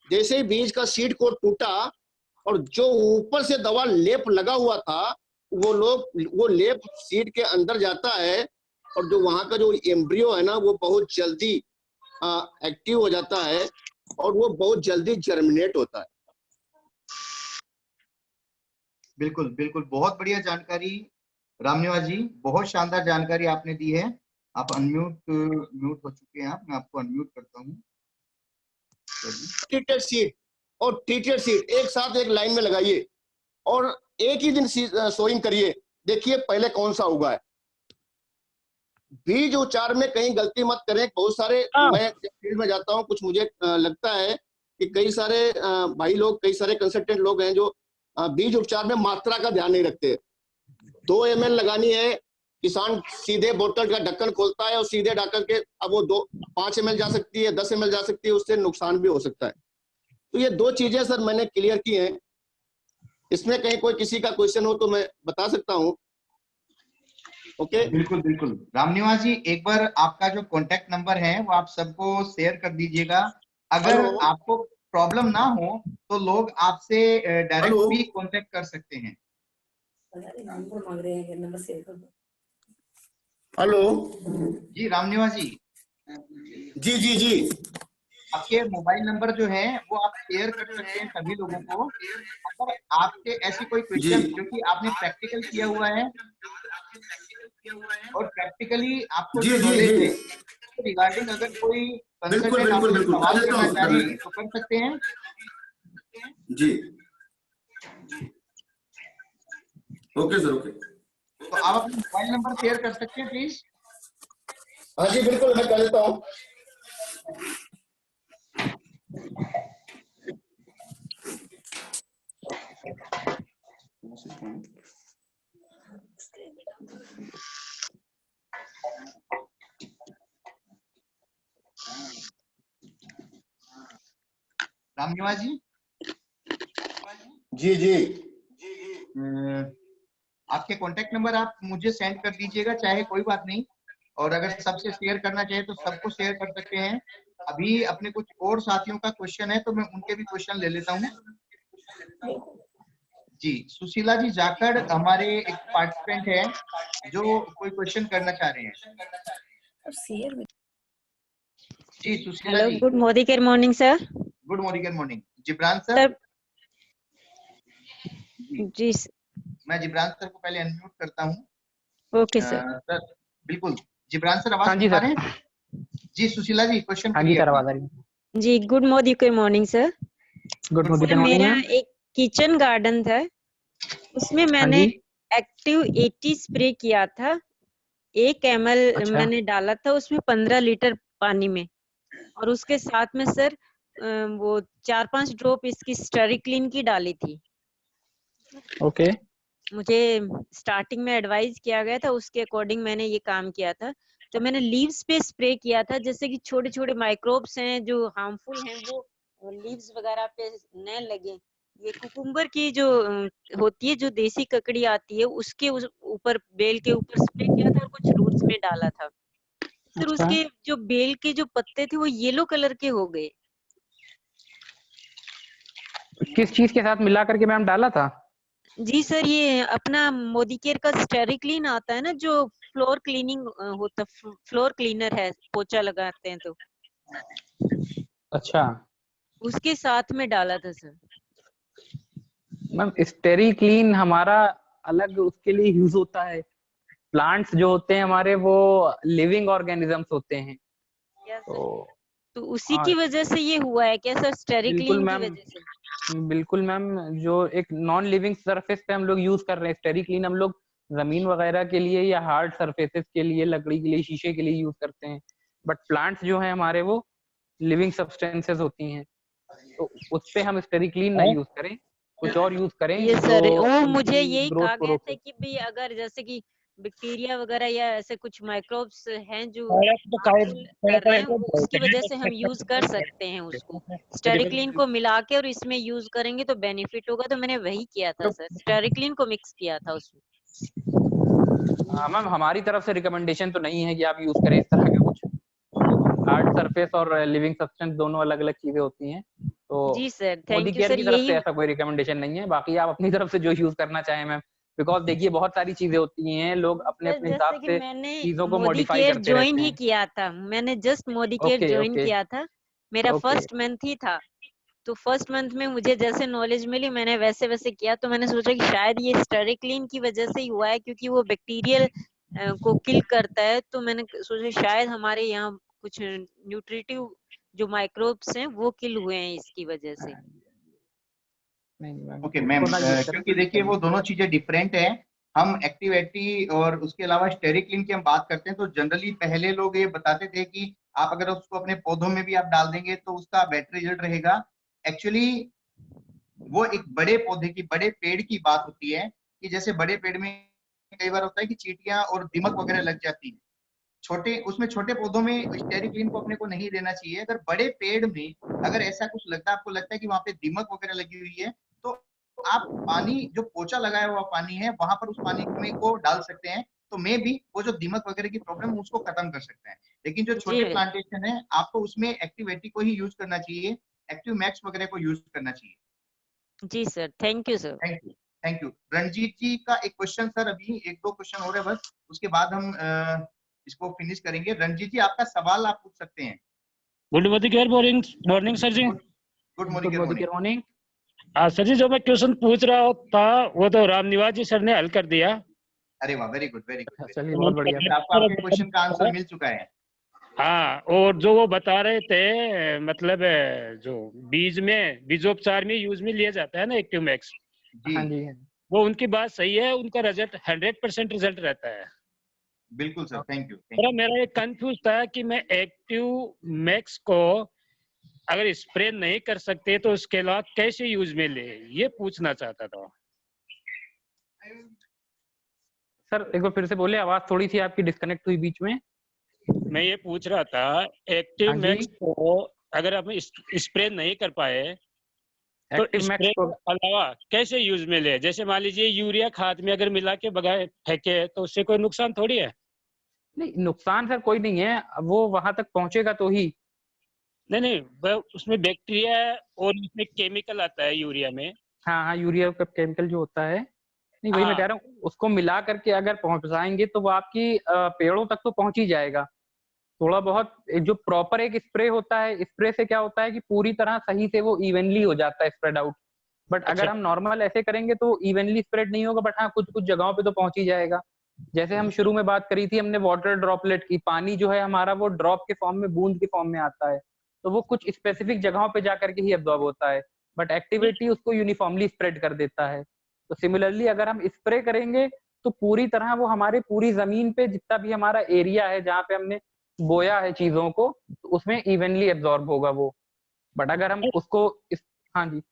जैसे ही बीज का सीड कोट टूटा और जो ऊपर से दवा लेप लगा हुआ था, वो लेप सीड के अंदर जाता है, और जो वहां का जो एम्ब्रियो है ना, वो बहुत जल्दी एक्टिव हो जाता है और वो बहुत जल्दी जर्मिनेट होता है। बिल्कुल बिल्कुल, बहुत बढ़िया जानकारी रामनिवास जी, बहुत शानदार जानकारी आपने दी है। आप म्यूट हो चुके हैं, मैं आपको अनम्यूट करता हूँ। ट्रीटेड सीड और ट्रीटेड सीड एक साथ एक लाइन में लगाइए और एक ही दिन सोइंग करिए, देखिए पहले कौन सा उगा है। बीज उपचार में कहीं गलती मत करें। बहुत सारे, मैं फील्ड में जाता हूं, कुछ मुझे लगता है कि कई सारे भाई लोग, कई सारे कंसल्टेंट लोग हैं जो बीज उपचार में मात्रा का ध्यान नहीं रखते। 2 ml लगानी है, किसान सीधे बोतल का ढक्कन खोलता है और सीधे डाकर के, अब वो 5 ml जा सकती है, 10 ml जा सकती है, उससे नुकसान भी हो सकता है। तो ये 2 चीजें सर मैंने क्लियर की हैं। इसमें कहीं कोई किसी का क्वेश्चन हो तो मैं बता सकता हूँ। ओके, बिल्कुल बिल्कुल। रामनिवास जी, एक बार आपका जो कॉन्टेक्ट नंबर है वो आप सबको शेयर कर दीजिएगा। अगर आपको प्रॉब्लम ना हो तो लोग आपसे डायरेक्ट भी कॉन्टेक्ट कर सकते हैं। हेलो जी रामनिवास जी, जी जी जी, आपके मोबाइल नंबर जो है वो आप शेयर कर सकते हैं सभी लोगों को। अगर आपके ऐसी कोई क्वेश्चन जो कि आपने प्रैक्टिकल किया हुआ है और प्रैक्टिकली आपको जो नॉलेज है रिगार्डिंग, अगर कोई कंसल्टेंट आपसे सवाल करना चाहे तो कर सकते हैं जी। Okay sir, okay. तो आप अपना मोबाइल नंबर शेयर कर सकते हैं प्लीज। हाँ जी बिल्कुल, मैं कर देता हूँ। रामनिवास जी, जी जी, आपके कॉन्टेक्ट नंबर आप मुझे सेंड कर दीजिएगा, चाहे कोई बात नहीं। और अगर सबसे शेयर करना चाहे तो सबको शेयर कर सकते हैं। अभी अपने कुछ और साथियों का क्वेश्चन है तो मैं उनके भी क्वेश्चन ले लेता हूँ। जी, सुशीला जी जाखड़ हमारे एक पार्टिसिपेंट है जो कोई क्वेश्चन करना चाह रहे हैं। जी Sushila ji. Good morning sir. Good morning. Jibran sir. जी मैं जिब्रान सर को पहले अनम्यूट करता हूँ। Okay sir. सर बिल्कुल, जिब्रान सर आवाज हाँ जी सुन पा सर। रहे हैं? जी सुशीला जी, क्वेश्चन हाँ जी सर, आवाज आ रही है। जी good morning sir. Good morning मेरा मैम। एक किचन गार्डन था, उसमें मैंने एक्टिव 80 स्प्रे किया था। 1 ml मैंने डाला था उसमें 15 लीटर पानी में, और उसके साथ में सर वो 4-5 ड्रॉप इसकी स्टेरिक्लीन की डाली थी। ओके। मुझे स्टार्टिंग में एडवाइस किया गया था, उसके अकॉर्डिंग मैंने ये काम किया था। तो मैंने लीव्स पे स्प्रे किया था, जैसे कि छोटे छोटे माइक्रोब्स हैं जो हार्मफुल हैं वो लीव्स वगैरह पे न लगे। ये कुकुम्बर की जो होती है, जो देसी ककड़ी आती है, उसके ऊपर, बेल के ऊपर स्प्रे किया था और कुछ रूट्स में डाला था। फिर उसके जो बेल के जो पत्ते थे वो येलो कलर के हो गए। किस चीज के साथ मिला करके मैम डाला था? जी सर, ये अपना मोदीकेयर का स्टेरिक्लीन आता है ना, जो फ्लोर क्लीनिंग होता, फ्लोर क्लीनर है, पोछा लगाते हैं तो। अच्छा। उसके साथ में डाला था सर। मैम स्टेरी क्लीन हमारा अलग उसके लिए यूज होता है। प्लांट्स जो होते हैं हमारे वो लिविंग ऑर्गेनिजम्स होते हैं। क्या सर? तो तो उसी हाँ की वजह से ये हुआ है क्या सर, स्टेरी बिल्कुल क्लीन की मैम, वजह से? बिल्कुल मैम। जो एक नॉन लिविंग सरफेस पे हम लोग यूज कर रहे हैं स्टेरी क्लीन, हम लोग जमीन वगैरह के लिए या हार्ड सरफेसेस के लिए, लकड़ी के लिए, शीशे के लिए यूज करते हैं। बट प्लांट्स जो है हमारे वो लिविंग सब्सटेंसेस होती हैं, तो उस पे हम स्टेरी क्लीन ना यूज करें, कुछ और यूज करें ये जो सर वो मुझे उनकी यही ग्रोथ कहा को गया था रोके। कि भाई अगर जैसे कि बैक्टीरिया वगैरह या ऐसे कुछ माइक्रोब्स हैं जो तो हार्मफुल कर रहे हैं, वो उसकी वजह से हम यूज कर सकते हैं उसको। स्टेरिक्लीन को मिला के और इसमें यूज करेंगे तो बेनिफिट होगा, तो मैंने वही किया था सर, स्टेरिक्लीन को मिक्स किया था उसमें। हाँ मैम, हमारी तरफ से रिकमेंडेशन तो नहीं है कि आप यूज करें इस तरह का कुछ। हार्ड सरफेस और लिविंग सब्सटेंस दोनों अलग अलग चीजें होती हैं। तो जी sir, Modi thank you care sir. की तरफ यही से ऐसा कोई रिकमेंडेशन नहीं है, बाकी आप अपनी तरफ से जो यूज करना चाहें मैम। बिकॉज देखिए बहुत सारी चीजें होती हैं, लोग अपने सर अपने जैसे हिसाब कि से मैंने चीजों को मोदी मॉडिफाई केयर करते ज्वाइन रहते ही हैं। किया था, मैंने just Modi care okay join okay किया था, मेरा ओके। फर्स्ट मंथ ही था। तो फर्स्ट मंथ में मुझे जैसे नॉलेज मिली मैंने वैसे वैसे किया, तो मैंने सोचा कि शायद ये स्टेरिक्लीन की वजह से ही हुआ है, क्योंकि वो बैक्टीरियल को किल करता है। तो मैंने सोचा शायद हमारे यहाँ कुछ न्यूट्रिटिव जो माइक्रोब्स हैं वो किल हुए हैं इसकी वजह से। नहीं मैम, ओके मैम, उसको ना यूज करें क्योंकि तो देखिए वो दोनों चीजें डिफरेंट हैं। हम एक्टिविटी और उसके अलावा स्टेरिक्लीन की हम बात करते हैं तो जनरली पहले लोग ये बताते थे कि आप अगर उसको अपने पौधों में भी आप डाल देंगे तो उसका बेटर रिजल्ट रहेगा। एक्चुअली वो एक बड़े पौधे की, बड़े पेड़ की बात होती है कि जैसे बड़े पेड़ में कई बार होता है कि चींटियां और दीमक वगैरह लग जाती है। छोटे उसमें, छोटे पौधों में स्टेरिक्लीन को अपने को नहीं देना चाहिए। अगर बड़े पेड़ में अगर ऐसा कुछ लगता है, आपको लगता है कि वहां पे दीमक वगैरह लगी हुई है, तो आप पानी, जो पोछा लगाया हुआ पानी है वहां पर उस पानी में को डाल सकते हैं, तो मे भी वो जो दीमक वगैरह की प्रॉब्लम है उसको खत्म कर सकता है। लेकिन जो जी छोटे प्लांटेशन है आपको उसमें एक्टिविटी को ही यूज करना चाहिए, एक्टिव मैक्स वगैरह को यूज करना चाहिए। जी sir, thank you sir. Thank you, thank you. Ranjit ji का एक क्वेश्चन सर, अभी एक दो क्वेश्चन हो रहे हैं बस, उसके बाद हम इसको फिनिश करेंगे। रणजीत जी आपका सवाल आप पूछ सकते हैं। Good morning, morning sir ji. Good morning, good good morning morning. Morning. Sir ji, जो मैं क्वेश्चन पूछ रहा था वो तो रामनिवास जी सर ने हल कर दिया। अरे वाह, very good, very good, very चलिए बहुत बढ़िया गुड। सर। आपको आपके क्वेश्चन का आंसर मिल चुका है। हाँ, और जो वो बता रहे थे मतलब जो बीजोपचार में यूज में लिया जाता है ना एक्टिव मैक्स, जी हाँ जी हाँ जी। वो उनकी बात सही है, उनका रिजल्ट 100% रिजल्ट रहता है। बिल्कुल सर, थैंक यू, थैंक मेरा यू। मेरा एक कंफ्यूज था कि मैं एक्टिव मैक्स को अगर स्प्रे नहीं कर सकते तो उसके अलावा कैसे यूज में ले, ये पूछना चाहता था। सर एक बार फिर से बोले, आवाज थोड़ी सी आपकी डिस्कनेक्ट हुई बीच में। मैं ये पूछ रहा था एक्टिव हाँ जी। मैक्स को अगर हम स्प्रे नहीं कर पाए तो एक्टिव मैक्स स्प्रे को, के अलावा कैसे यूज में ले। जैसे मान लीजिए यूरिया खाद में अगर मिला के बगाए फेंके तो उससे कोई नुकसान थोड़ी है। नहीं नुकसान सर कोई नहीं है, वो वहां तक पहुंचेगा तो ही। नहीं नहीं, उसमें बैक्टीरिया और उसमें केमिकल आता है यूरिया में। हाँ हाँ, यूरिया का केमिकल जो होता है, नहीं वही मैं कह हाँ, रहा हूँ, उसको मिला करके अगर पहुंचाएंगे तो वो आपकी पेड़ों तक तो पहुंच ही जाएगा। थोड़ा बहुत जो प्रॉपर एक स्प्रे होता है, स्प्रे से क्या होता है कि पूरी तरह सही से वो इवनली हो जाता है स्प्रेड आउट। बट अच्छा। अगर हम नॉर्मल ऐसे करेंगे तो इवनली स्प्रेड नहीं होगा, बट हाँ कुछ कुछ जगहों पे तो पहुंच ही जाएगा। जैसे हम शुरू में बात करी थी हमने वाटर ड्रॉपलेट की, पानी जो है हमारा वो ड्रॉप के फॉर्म में, बूंद के फॉर्म में आता है, तो वो कुछ स्पेसिफिक जगहों पे जाकर के ही एब्जॉर्ब होता है, बट एक्टिविटी उसको यूनिफॉर्मली स्प्रेड कर देता है। तो सिमिलरली अगर हम स्प्रे करेंगे तो पूरी तरह वो हमारे पूरी जमीन पे जितना भी हमारा एरिया है जहाँ पे हमने बोया है चीजों को, तो उसमें इवनली एब्जॉर्ब होगा वो। बट अगर हम उसको हाँ जी।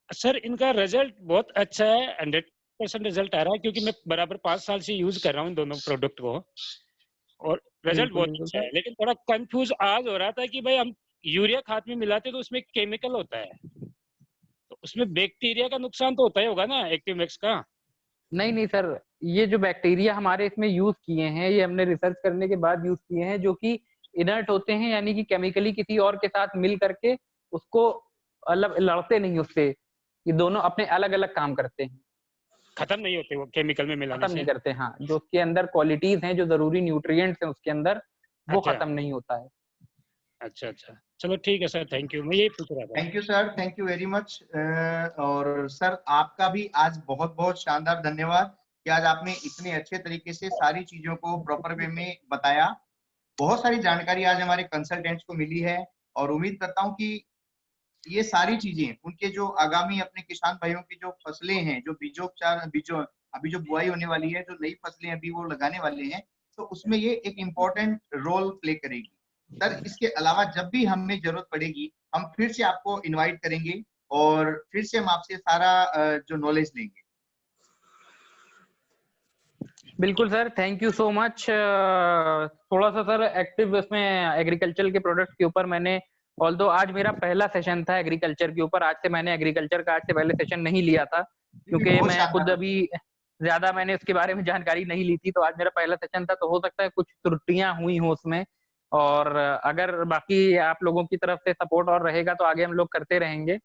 सर इनका रिजल्ट बहुत अच्छा है, 100% रिजल्ट आ रहा है, क्योंकि मैं बराबर 5 साल से यूज कर रहा हूँ दोनों प्रोडक्ट को और रिजल्ट बिल्कुल बहुत बिल्कुल अच्छा सर। है। लेकिन थोड़ा कंफ्यूज आज हो रहा था कि भाई हम यूरिया खाद में मिलाते तो उसमें केमिकल होता है, तो उसमें बैक्टीरिया का नुकसान तो होता ही होगा ना एक्टिव मैक्स का। नहीं नहीं सर, ये जो बैक्टीरिया हमारे इसमें यूज किए हैं, ये हमने रिसर्च करने के बाद यूज किए हैं, जो कि इनर्ट होते हैं, यानी कि केमिकली किसी और के साथ मिल करके उसको अलग लड़ते नहीं उससे। ये दोनों अपने अलग अलग काम करते हैं, खत्म नहीं होते वो केमिकल में मिलाने खत्म नहीं से। करते। हाँ, जो उसके अंदर क्वालिटीज हैं, जो जरूरी न्यूट्रिएंट्स हैं उसके अंदर, वो अच्छा, खत्म नहीं होता है। अच्छा अच्छा, चलो ठीक है सर, थैंक यू, मैं यही पूछ रहा था। Thank you sir, thank you very much. और सर आपका भी आज बहुत बहुत शानदार धन्यवाद कि आज आपने इतने अच्छे तरीके से सारी चीजों को प्रॉपर वे में बताया। बहुत सारी जानकारी आज हमारे कंसल्टेंट्स को मिली है और उम्मीद करता हूँ कि ये सारी चीजें उनके जो आगामी अपने किसान भाइयों की जो फसलें हैं, जो बीजों अभी जो बुआई होने वाली है, जो नई फसलें अभी वो लगाने वाले हैं, तो उसमें ये एक इम्पोर्टेंट रोल प्ले करेगी। सर इसके अलावा जब भी हमें जरूरत पड़ेगी हम फिर से आपको इनवाइट करेंगे और फिर से हम आपसे सारा जो नॉलेज लेंगे। बिल्कुल sir, thank you so much. थोड़ा सा सर एक्टिव इसमें एग्रीकल्चर के प्रोडक्ट के ऊपर मैंने, ऑल्दो आज मेरा पहला सेशन था एग्रीकल्चर के ऊपर, आज से मैंने एग्रीकल्चर का आज से पहले सेशन नहीं लिया था क्योंकि बहुत मैं खुद शानदार। अभी ज्यादा मैंने उसके बारे में जानकारी नहीं ली थी, तो आज मेरा पहला सेशन था, तो हो सकता है कुछ त्रुटियां हुई हो उसमें। और अगर बाकी आप लोगों की तरफ से सपोर्ट और रहेगा तो आगे हम लोग करते रहेंगे।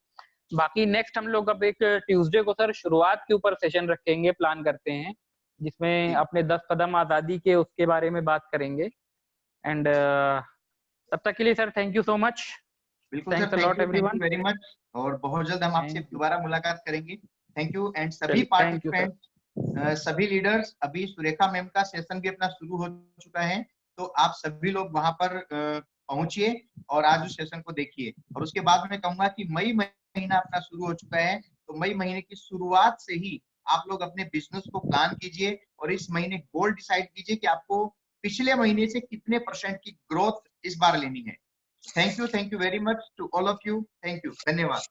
बाकी नेक्स्ट हम लोग अब एक ट्यूसडे को सर शुरुआत के ऊपर सेशन रखेंगे, प्लान करते हैं, जिसमें अपने 10 कदम आजादी के उसके बारे में बात करेंगे। एंड तब तक के लिए sir thank you so much. बिल्कुल Thanks sir, a lot, thank you everyone. Very much. और बहुत जल्द हम आपसे Thank you. दोबारा मुलाकात करेंगे। Thank you. एंड सभी चलिए, thank you, sir. पार्टिसिपेंट, सभी लीडर्स, अभी सुरेखा मैम का सेशन भी अपना शुरू हो चुका है, तो आप सभी लोग वहां पर पहुंचिए और आज उस सेशन को देखिए। और उसके बाद मैं कहूंगा कि मई महीना अपना शुरू हो चुका है, तो मई महीने की शुरुआत से ही आप लोग अपने बिजनेस को प्लान कीजिए और इस महीने गोल डिसाइड कीजिए कि आपको पिछले महीने से कितने % की ग्रोथ इस बार लेनी है। Thank you very much to all of you. Thank you, धन्यवाद।